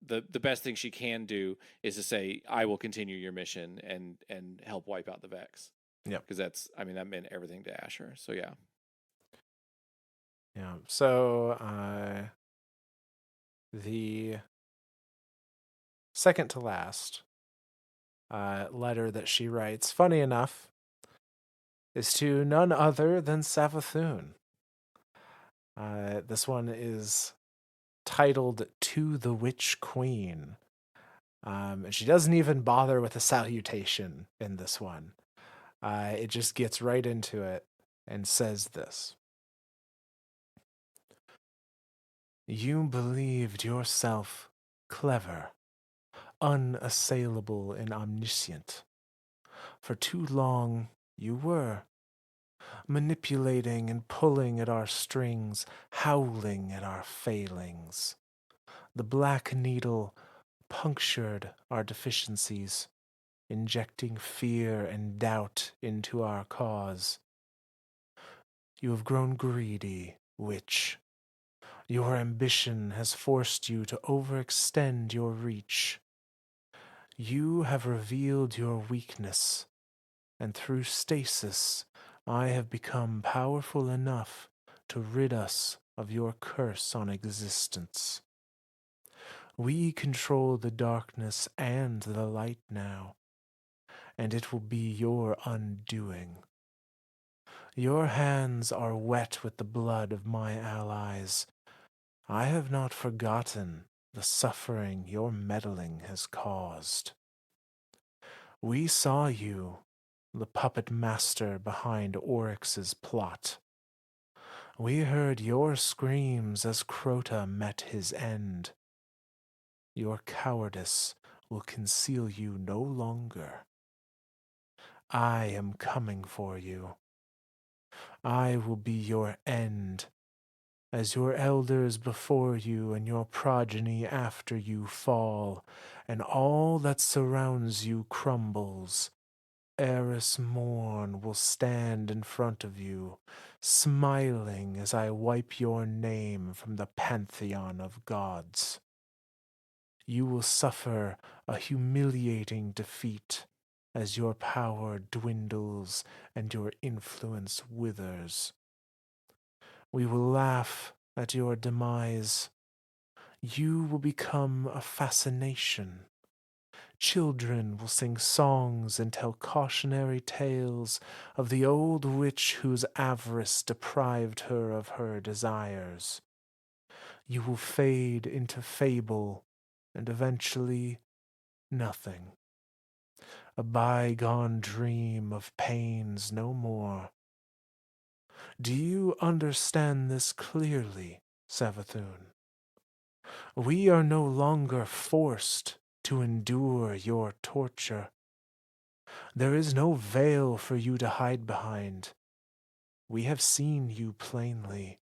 the best thing she can do is to say I will continue your mission and help wipe out the Vex Yep. because that meant everything to Asher. So yeah. Yeah. So the second to last letter that she writes, funny enough, is to none other than Savathun. This one is titled To the Witch Queen. And she doesn't even bother with a salutation in this one. It just gets right into it and says this. You believed yourself clever, unassailable, and omniscient. For too long you were, manipulating and pulling at our strings, howling at our failings. The black needle punctured our deficiencies, injecting fear and doubt into our cause. You have grown greedy, witch. Your ambition has forced you to overextend your reach. You have revealed your weakness, and through stasis, I have become powerful enough to rid us of your curse on existence. We control the darkness and the light now, and it will be your undoing. Your hands are wet with the blood of my allies. I have not forgotten the suffering your meddling has caused. We saw you, the puppet master behind Oryx's plot. We heard your screams as Crota met his end. Your cowardice will conceal you no longer. I am coming for you. I will be your end, as your elders before you and your progeny after you fall, and all that surrounds you crumbles. Eris Mourn will stand in front of you, smiling as I wipe your name from the pantheon of gods. You will suffer a humiliating defeat as your power dwindles and your influence withers. We will laugh at your demise. You will become a fascination. Children will sing songs and tell cautionary tales of the old witch whose avarice deprived her of her desires. You will fade into fable and eventually nothing. A bygone dream of pains no more. Do you understand this clearly, Savathun? We are no longer forced to endure your torture. There is no veil for you to hide behind. We have seen you plainly.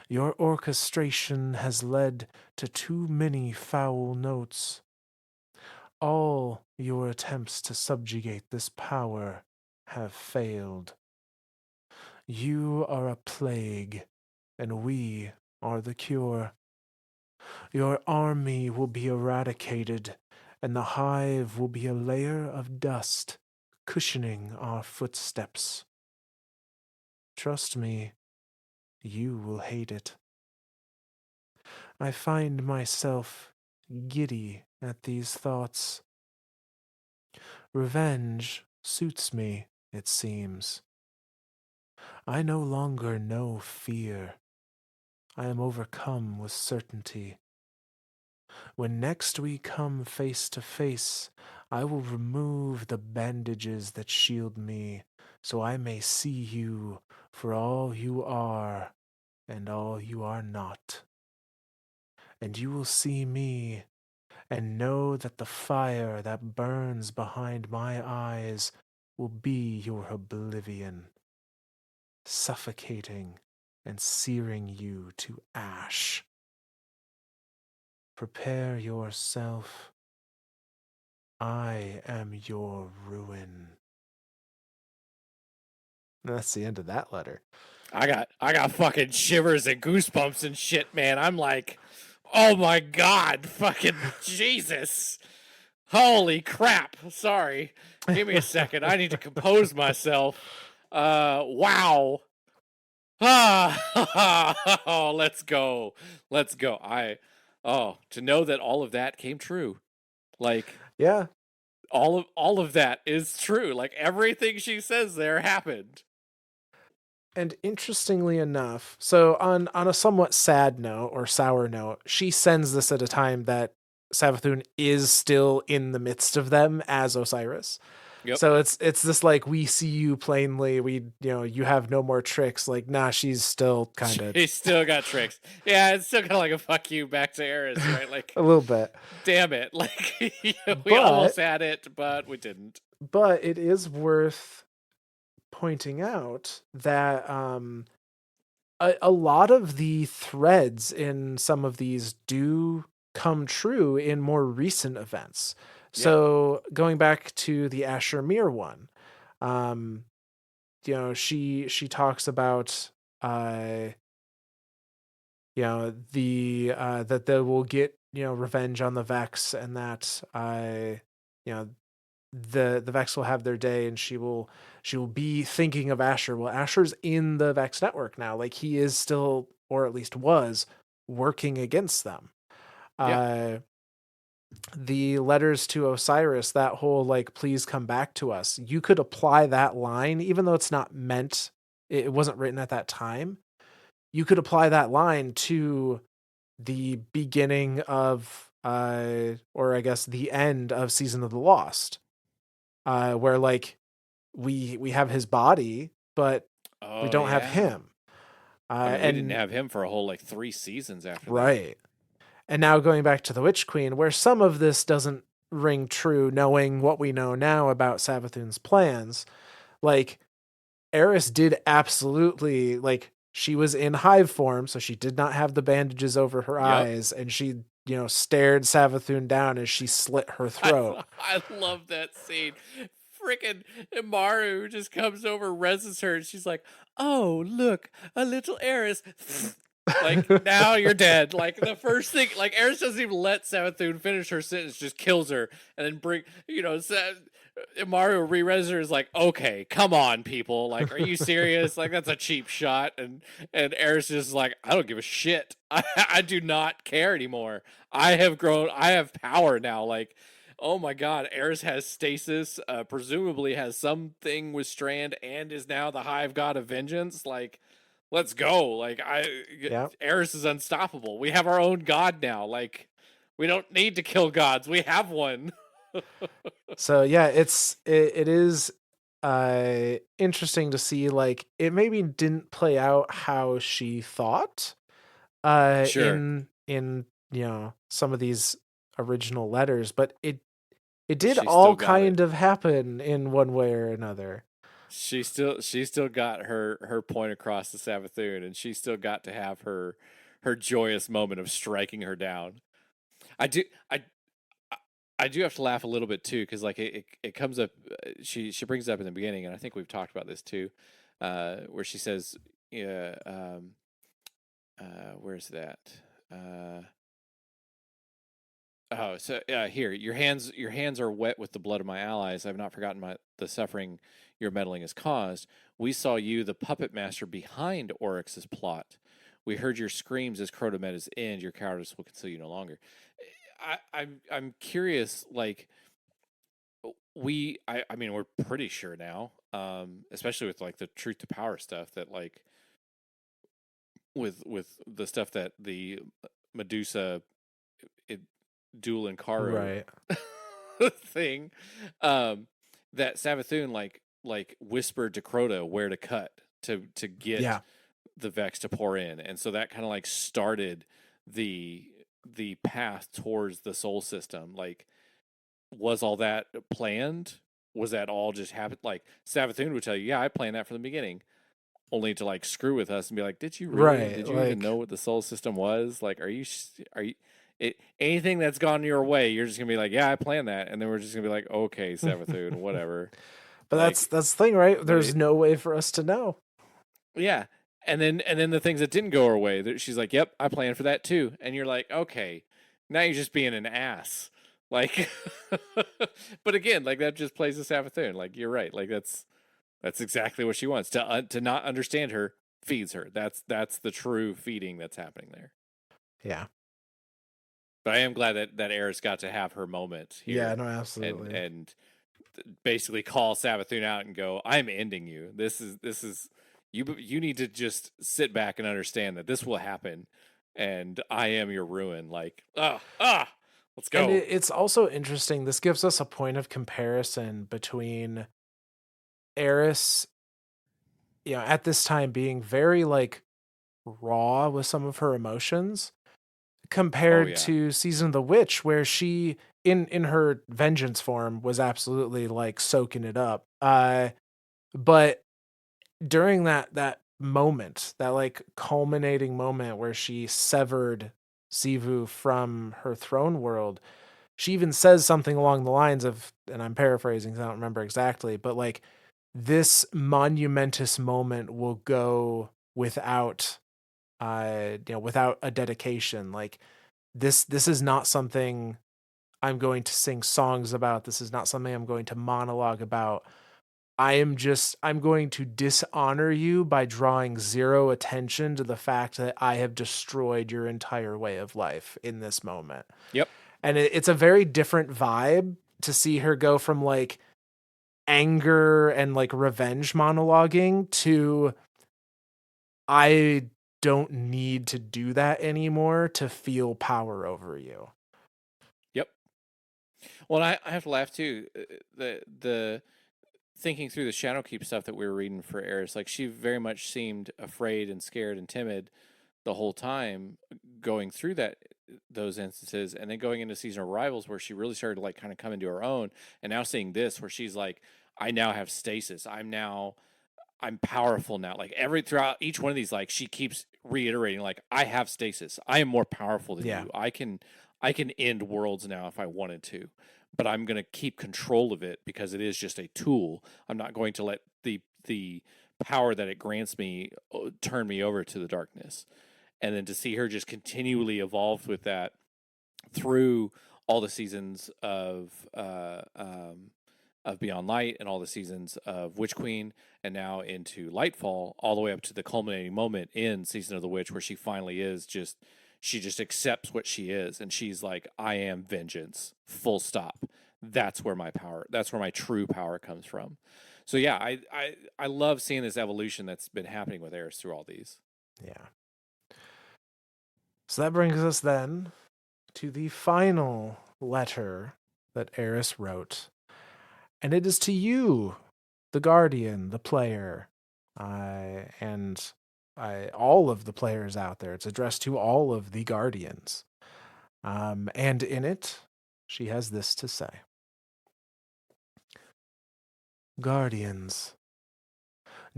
Your orchestration has led to too many foul notes. All your attempts to subjugate this power have failed. You are a plague, and we are the cure. Your army will be eradicated, and the hive will be a layer of dust cushioning our footsteps. Trust me, you will hate it. I find myself giddy at these thoughts. Revenge suits me, it seems. I no longer know fear. I am overcome with certainty. When next we come face to face, I will remove the bandages that shield me, so I may see you for all you are and all you are not. And you will see me and know that the fire that burns behind my eyes will be your oblivion, suffocating and searing you to ash. Prepare yourself. I am your ruin. And that's the end of that letter. I got fucking shivers and goosebumps and shit, man. I'm like, oh my god, fucking Jesus. Holy crap. Sorry. Give me a second. I need to compose myself. Wow. Oh, let's go. Let's go. To know that all of that came true. Like Yeah. all of that is true. Like everything she says there happened. And interestingly enough, so on a somewhat sad note or sour note, she sends this at a time that Savathun is still in the midst of them as Osiris. Yep. So it's this like, we see you plainly, you have no more tricks. Like, nah, she's still kind of He still got tricks. Yeah, it's still kind of like a fuck you back to Eris, right? Like, a little bit. damn it. Like, we almost But had it, but we didn't. it is worth pointing out that a lot of the threads in some of these do come true in more recent events. Yeah. So going back to the Asher Mir one, um, she talks about the that they will get revenge on the Vex, and that you know the Vex will have their day, and she will be thinking of Asher. Well, Asher's in the Vex network now. Like, he is still, or at least was, working against them. Yeah. The letters to Osiris, that whole like, please come back to us. You could apply that line, even though it's not meant, it wasn't written at that time. You could apply that line to the beginning of or I guess the end of Season of the Lost, where like we have his body, but we Oh don't have yeah. him. I mean, we didn't And have him for a whole like 3 seasons after that. right. And now going back to the Witch Queen, where some of this doesn't ring true, knowing what we know now about Savathun's plans, like Eris did absolutely, like, she was in hive form, so she did not have the bandages over her Yep. eyes, and she, stared Savathun down as she slit her I throat. I love that scene. Freaking Imaru just comes over, reses her, and she's like, "Oh, look, a little Eris." Like, now you're dead. Like, the first thing, like, Eris doesn't even let Savathun finish her sentence, just kills her, and then Imaru re-res her is like, okay, come on, people. Like, are you serious? Like, that's a cheap shot. And Eris is like, I don't give a shit. I do not care anymore. I have grown, I have power now. Like, oh my god, Eris has stasis, presumably has something with Strand, and is now the Hive God of Vengeance. Like, let's go. Like, Yeah. Eris is unstoppable. We have our own god now. Like, we don't need to kill gods. We have one. So yeah, it is interesting to see, like, it maybe didn't play out how she thought Sure. in some of these original letters, but it did She still all got it. kind of happen in one way or another. She still got her point across to Savathun, and she still got to have her joyous moment of striking her down. I do I I do have to laugh a little bit too, because like it comes up. She brings it up in the beginning, and I think we've talked about this too, where she says, "Yeah, where's that? Uh, oh, so here, your hands are wet with the blood of my allies. I've not forgotten the suffering your meddling has caused. We saw you, the puppet master behind Oryx's plot. We heard your screams as Crota met his end. Your cowardice will conceal you no longer." I'm curious, like I mean, we're pretty sure now, especially with like the truth to power stuff, that like with the stuff that the Medusa it, dual and Caro Right. thing, um, that Savathun like whispered to Crota where to cut to get Yeah. the Vex to pour in, and so that kind of like started the the path towards the soul system. Like, was all that planned? Was that all just happened? Like, Savathun would tell you, yeah, I planned that from the beginning, only to like screw with us and be like, did you really? Right. Did you even know Like, what the soul system was? Like, are you anything that's gone your way, you're just gonna be like, yeah, I planned that, and then we're just gonna be like, okay, Savathun, whatever. but that's Like, that's the thing, right? but There's no way for us to know. yeah. And then the things that didn't go her way, that she's like, "Yep, I planned for that too." And you're like, "Okay, now you're just being an ass." Like, but again, like that just plays a Savathun. Like, you're right. Like, that's exactly what she wants. To not understand her feeds her. That's the true feeding that's happening there. Yeah. But I am glad that Eris got to have her moment Yeah, here, no, and absolutely. basically call Savathun out and go, "I'm ending you. This is you need to just sit back and understand that this will happen, and I am your ruin." Like, let's And go. it's also interesting. This gives us a point of comparison between Eris, at this time being very like raw with some of her emotions, Oh compared yeah. to Season of the Witch, where she in her vengeance form was absolutely like soaking it up. But during that moment, that like culminating moment where she severed Sivu from her throne world, she even says something along the lines of, and I'm paraphrasing 'cause I don't remember exactly, but like, this monumentous moment will go without without a dedication. Like, this is not something I'm going to sing songs about. This is not something I'm going to monologue about. I'm going to dishonor you by drawing zero attention to the fact that I have destroyed your entire way of life in this moment. Yep. And it's a very different vibe to see her go from like anger and like revenge monologuing to, I don't need to do that anymore to feel power over you. Yep. Well, I have to laugh too. The thinking through the Shadowkeep stuff that we were reading for Eris, like she very much seemed afraid and scared and timid the whole time going through those instances, and then going into season of Rivals where she really started to like kind of come into her own, and now seeing this where she's like, I now have stasis. I'm powerful now. Like every throughout each one of these, like she keeps reiterating, like I have stasis. I am more powerful than Yeah. you. I can end worlds now if I wanted to, but I'm going to keep control of it because it is just a tool. I'm not going to let the power that it grants me turn me over to the darkness. And then to see her just continually evolve with that through all the seasons of Beyond Light and all the seasons of Witch Queen, and now into Lightfall, all the way up to the culminating moment in Season of the Witch, where she finally is just she just accepts what she is, and she's like, "I am vengeance." Full stop. That's where my power. That's where my true power comes from. So yeah, I love seeing this evolution that's been happening with Eris through all these. Yeah. So that brings us then to the final letter that Eris wrote. And it is to you, the Guardian, the player, and all of the players out there. It's addressed to all of the Guardians. And in it, she has this to say: Guardians,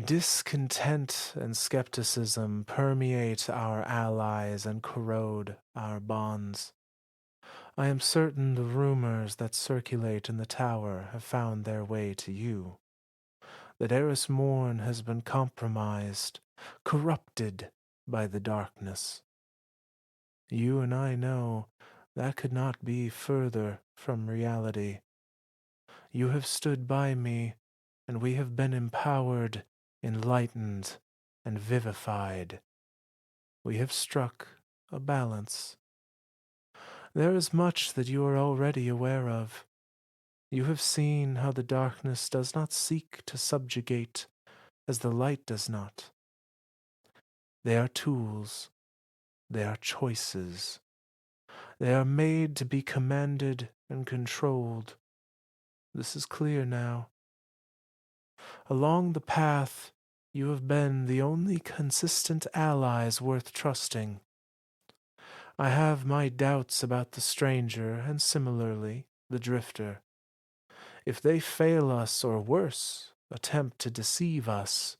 discontent and skepticism permeate our allies and corrode our bonds. I am certain the rumors that circulate in the tower have found their way to you. That Eris Mourn has been compromised, corrupted by the darkness. You and I know that could not be further from reality. You have stood by me, and we have been empowered, enlightened, and vivified. We have struck a balance. There is much that you are already aware of. You have seen how the darkness does not seek to subjugate as the light does not. They are tools. They are choices. They are made to be commanded and controlled. This is clear now. Along the path, you have been the only consistent allies worth trusting. I have my doubts about the stranger and similarly the drifter. If they fail us or worse, attempt to deceive us,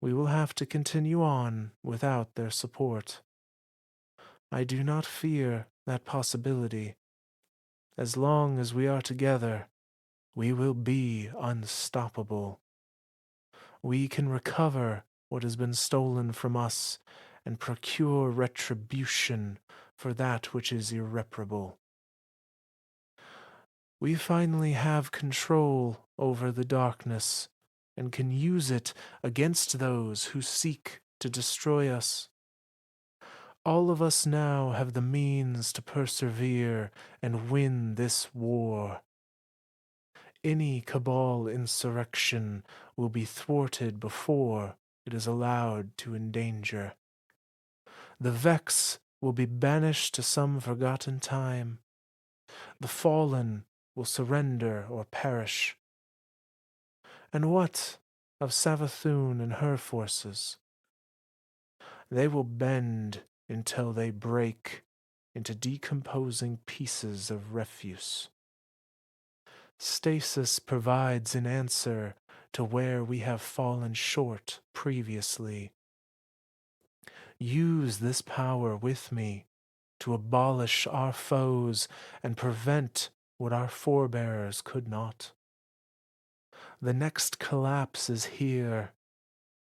we will have to continue on without their support. I do not fear that possibility. As long as we are together, we will be unstoppable. We can recover what has been stolen from us and procure retribution for that which is irreparable. We finally have control over the darkness and can use it against those who seek to destroy us. All of us now have the means to persevere and win this war. Any Cabal insurrection will be thwarted before it is allowed to endanger. The Vex will be banished to some forgotten time. The fallen will surrender or perish. And what of Savathun and her forces? They will bend until they break into decomposing pieces of refuse. Stasis provides an answer to where we have fallen short previously. Use this power with me to abolish our foes and prevent what our forebears could not. The next collapse is here,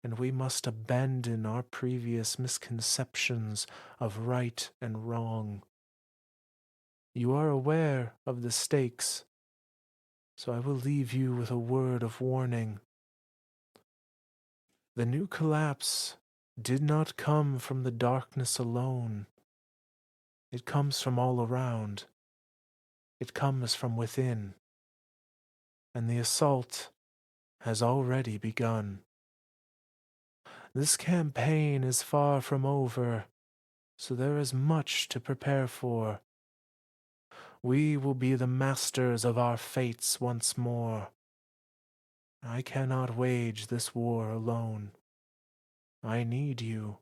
and we must abandon our previous misconceptions of right and wrong. You are aware of the stakes, so I will leave you with a word of warning. The new collapse did not come from the darkness alone. It comes from all around. It comes from within. And the assault has already begun. This campaign is far from over, so there is much to prepare for. We will be the masters of our fates once more. I cannot wage this war alone. I need you,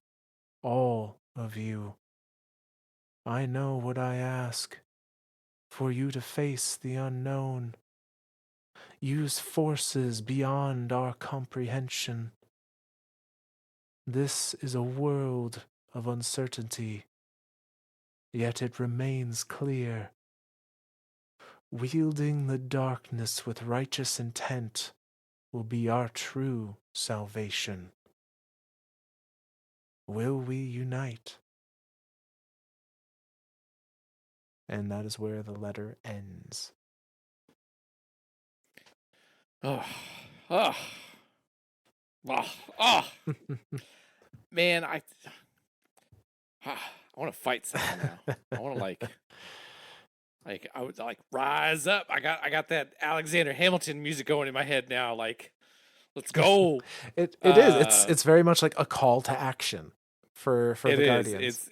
all of you. I know what I ask, for you to face the unknown. Use forces beyond our comprehension. This is a world of uncertainty, yet it remains clear. Wielding the darkness with righteous intent will be our true salvation. Will we unite? And that is where the letter ends. Oh, oh, oh, oh. Man, I want to fight someone now. I want to like I would like rise up. I got that Alexander Hamilton music going in my head now. Like, let's go. It is. Uh, It's very much like a call to action for it the is. Guardians.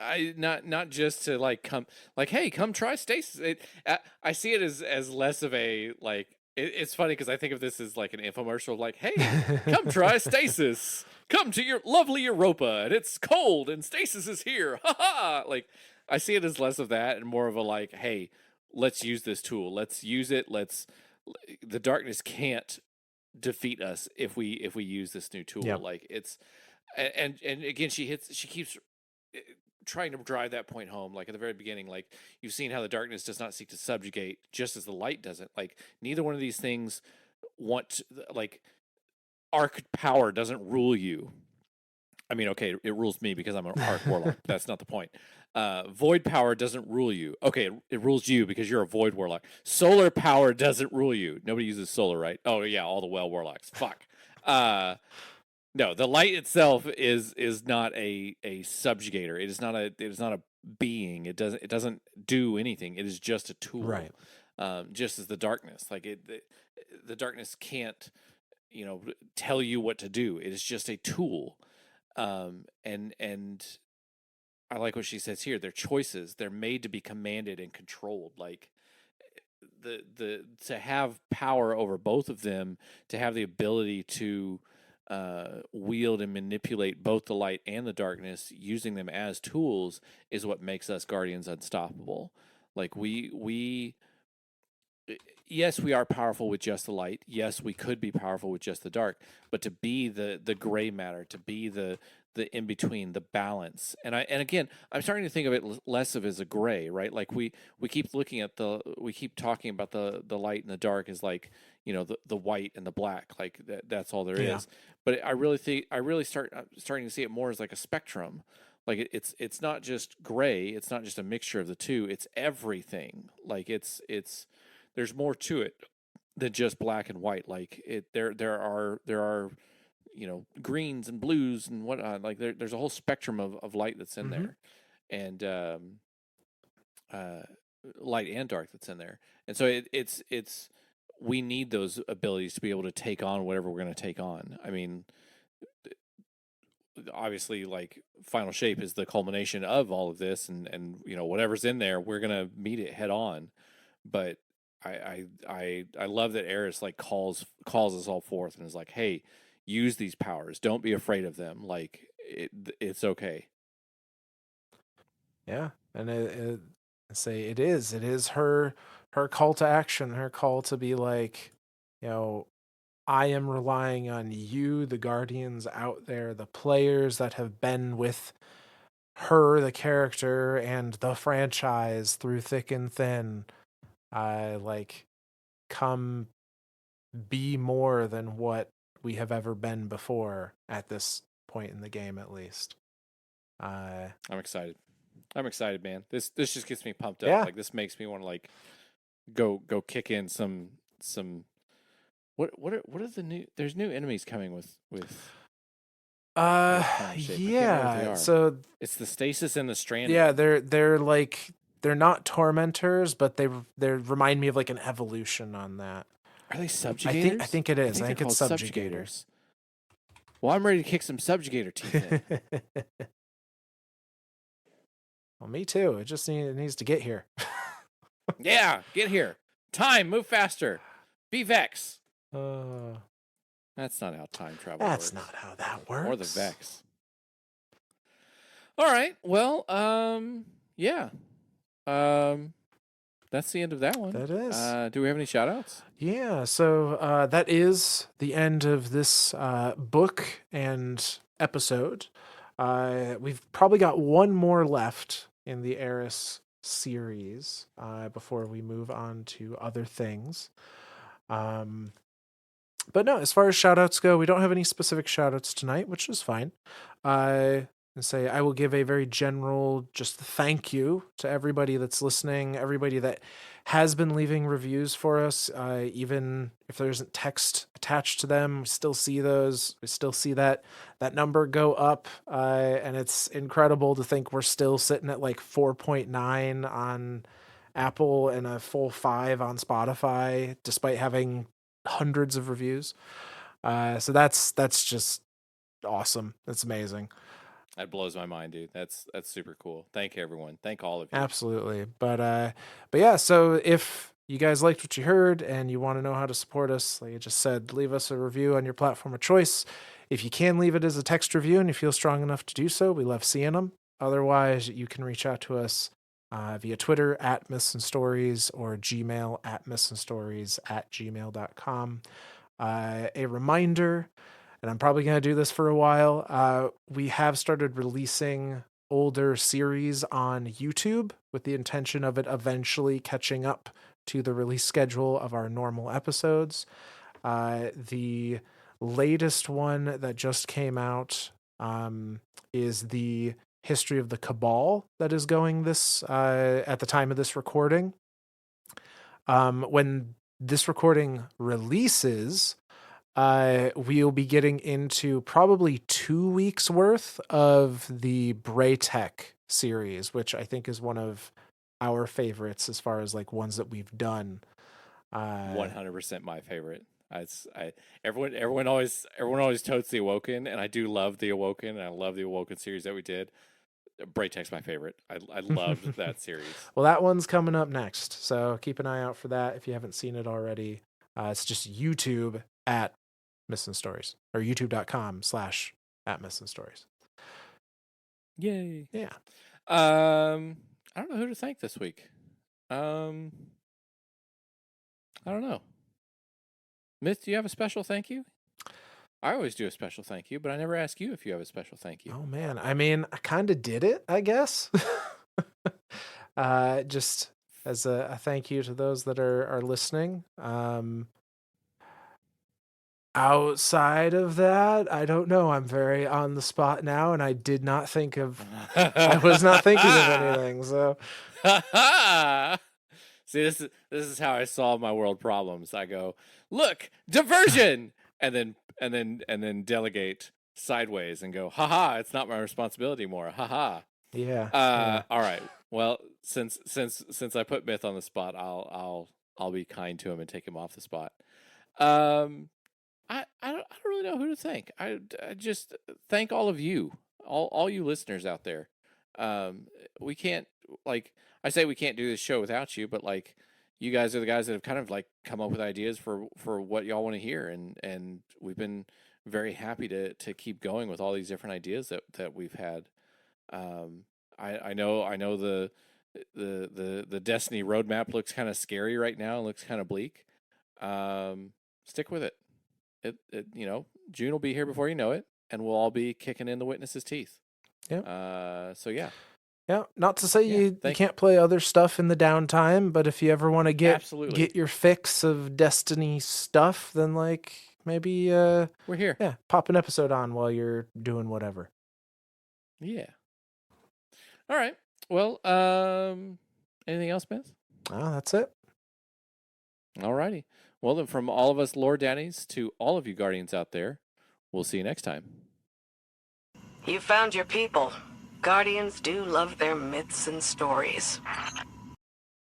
I not just to like come like, hey, come try Stasis. I see it as less of a like. It's funny because I think of this as like an infomercial, like, hey, come try Stasis. Come to your lovely Europa, and it's cold, and Stasis is here. Ha ha! Like, I see it as less of that and more of a like, hey, let's use this tool. Let's use it. The darkness can't defeat us if we use this new tool. Yep. Like it's and again she keeps eh, trying to drive that point home, like at the very beginning, like you've seen how the darkness does not seek to subjugate just as the light doesn't. Like neither one of these things want like arc power doesn't rule you. I mean, okay, it rules me because I'm an arc warlock. That's not the point. Void power doesn't rule you. Okay, it rules you because you're a void warlock. Solar power doesn't rule you. Nobody uses solar, right? Oh yeah, all the well warlocks. Fuck. Uh, no, the light itself is not a subjugator. It is not a being. It doesn't do anything. It is just a tool. Right. Just as the darkness, the darkness can't tell you what to do. It is just a tool. And I like what she says here. They're choices. They're made to be commanded and controlled. Like the to have power over both of them, to have the ability to wield and manipulate both the light and the darkness, using them as tools, is what makes us Guardians unstoppable. Like we yes, we are powerful with just the light. Yes, we could be powerful with just the dark, but to be the gray matter, to be the in between, the balance. And again, I'm starting to think of it less of as a gray, right? Like we keep looking at we keep talking about the light and the dark as like, the white and the black, like that's all there Yeah. is. But I really think starting to see it more as like a spectrum. Like it's not just gray, it's not just a mixture of the two, it's everything. Like it's there's more to it than just black and white. Like there are greens and blues and whatnot. Like there's a whole spectrum of light that's in Mm-hmm. there, and uh, light and dark that's in there. And so it's we need those abilities to be able to take on whatever we're going to take on. I mean, obviously, like final shape is the culmination of all of this, and whatever's in there, we're gonna meet it head on. But I love that Eris like calls us all forth and is like, hey, use these powers. Don't be afraid of them. Like it's okay. Yeah. And it is her call to action, her call to be like, you know, I am relying on you, the Guardians out there, the players that have been with her, the character, and the franchise through thick and thin. I like come be more than what we have ever been before at this point in the game, at least. Uh, I'm excited. I'm excited, man. This just gets me pumped up. yeah. Like this makes me want to like go kick in some. What are the new? There's new enemies coming with final shape. I can't remember what they Yeah. are. So It's the stasis and the yeah, stranding. they're like they're not tormentors, but they remind me of like an evolution on that. Are they I think subjugators? it I is. I think they're think it's called subjugator. subjugators. Well, I'm ready to kick some subjugator teeth in. Well, me too. It just needs to get here. Yeah, get here. Time, move faster. Be Vex. That's not how time travel That's works. not how that works. Or the Vex. All right. Well, yeah. That's the end of that one. That is. Do we have any shout-outs? Yeah, so that is the end of this book and episode. We've probably got one more left in the Eris series before we move on to other things. But no, as far as shoutouts go, we don't have any specific shoutouts tonight, which is fine. And say I will give a very general just thank you to everybody that's listening, everybody that has been leaving reviews for us, even if there isn't text attached to them. We still see those. We still see that number go up, and it's incredible to think we're still sitting at like 4.9 on Apple and a full 5 on Spotify, despite having hundreds of reviews. So that's just awesome. That's amazing. That blows my mind, dude. That's super cool. Thank you, everyone. Thank all of you. Absolutely. But yeah, so if you guys liked what you heard and you want to know how to support us, like I just said, leave us a review on your platform of choice. If you can leave it as a text review and you feel strong enough to do so, we love seeing them. Otherwise, you can reach out to us via Twitter at Myths and Stories or Gmail at mythsandstories@gmail.com. A reminder, and I'm probably going to do this for a while, we have started releasing older series on YouTube with the intention of it eventually catching up to the release schedule of our normal episodes. The latest one that just came out is the history of the Cabal that is going this at the time of this recording. When this recording releases, we'll be getting into probably 2 weeks worth of the Braytech series, which I think is one of our favorites as far as like ones that we've done. 100% my favorite. Everyone always totes the Awoken, and I do love the Awoken, and I love the Awoken series that we did. Braytech's my favorite. I loved that series. Well, that one's coming up next, so keep an eye out for that if you haven't seen it already. It's just YouTube at Myths and Stories, or youtube.com/@mythsandstories. Yay. Yeah. I don't know who to thank this week. I don't know. Myth, do you have a special thank you? I always do a special thank you, but I never ask you if you have a special thank you. Oh man, I mean, I kind of did it, I guess. Just as a thank you to those that are listening. Outside of that, I don't know. I'm very on the spot now, and I did not think of. I was not thinking of anything. So, see, this is how I solve my world problems. I go, look, diversion, and then delegate sideways and go, haha, it's not my responsibility anymore. Haha. Yeah. All right. Well, since I put Myth on the spot, I'll be kind to him and take him off the spot. I don't really know who to thank. I just thank all of you, all you listeners out there. We can't, like I say, we can't do this show without you, but like you guys are the guys that have kind of like come up with ideas for what y'all want to hear, and we've been very happy to keep going with all these different ideas that we've had. I know the Destiny roadmap looks kind of scary right now. It looks kind of bleak. Stick with it. It June will be here before you know it, and we'll all be kicking in the witness's teeth. Yeah. So yeah. Yeah. Not to say you can't play other stuff in the downtime, but if you ever want to get your fix of Destiny stuff, then like maybe we're here. Yeah. Pop an episode on while you're doing whatever. Yeah. All right. Well, anything else, Beth? Oh, that's it. All righty. Well, then, from all of us lore daddies to all of you guardians out there, we'll see you next time. You found your people. Guardians do love their myths and stories.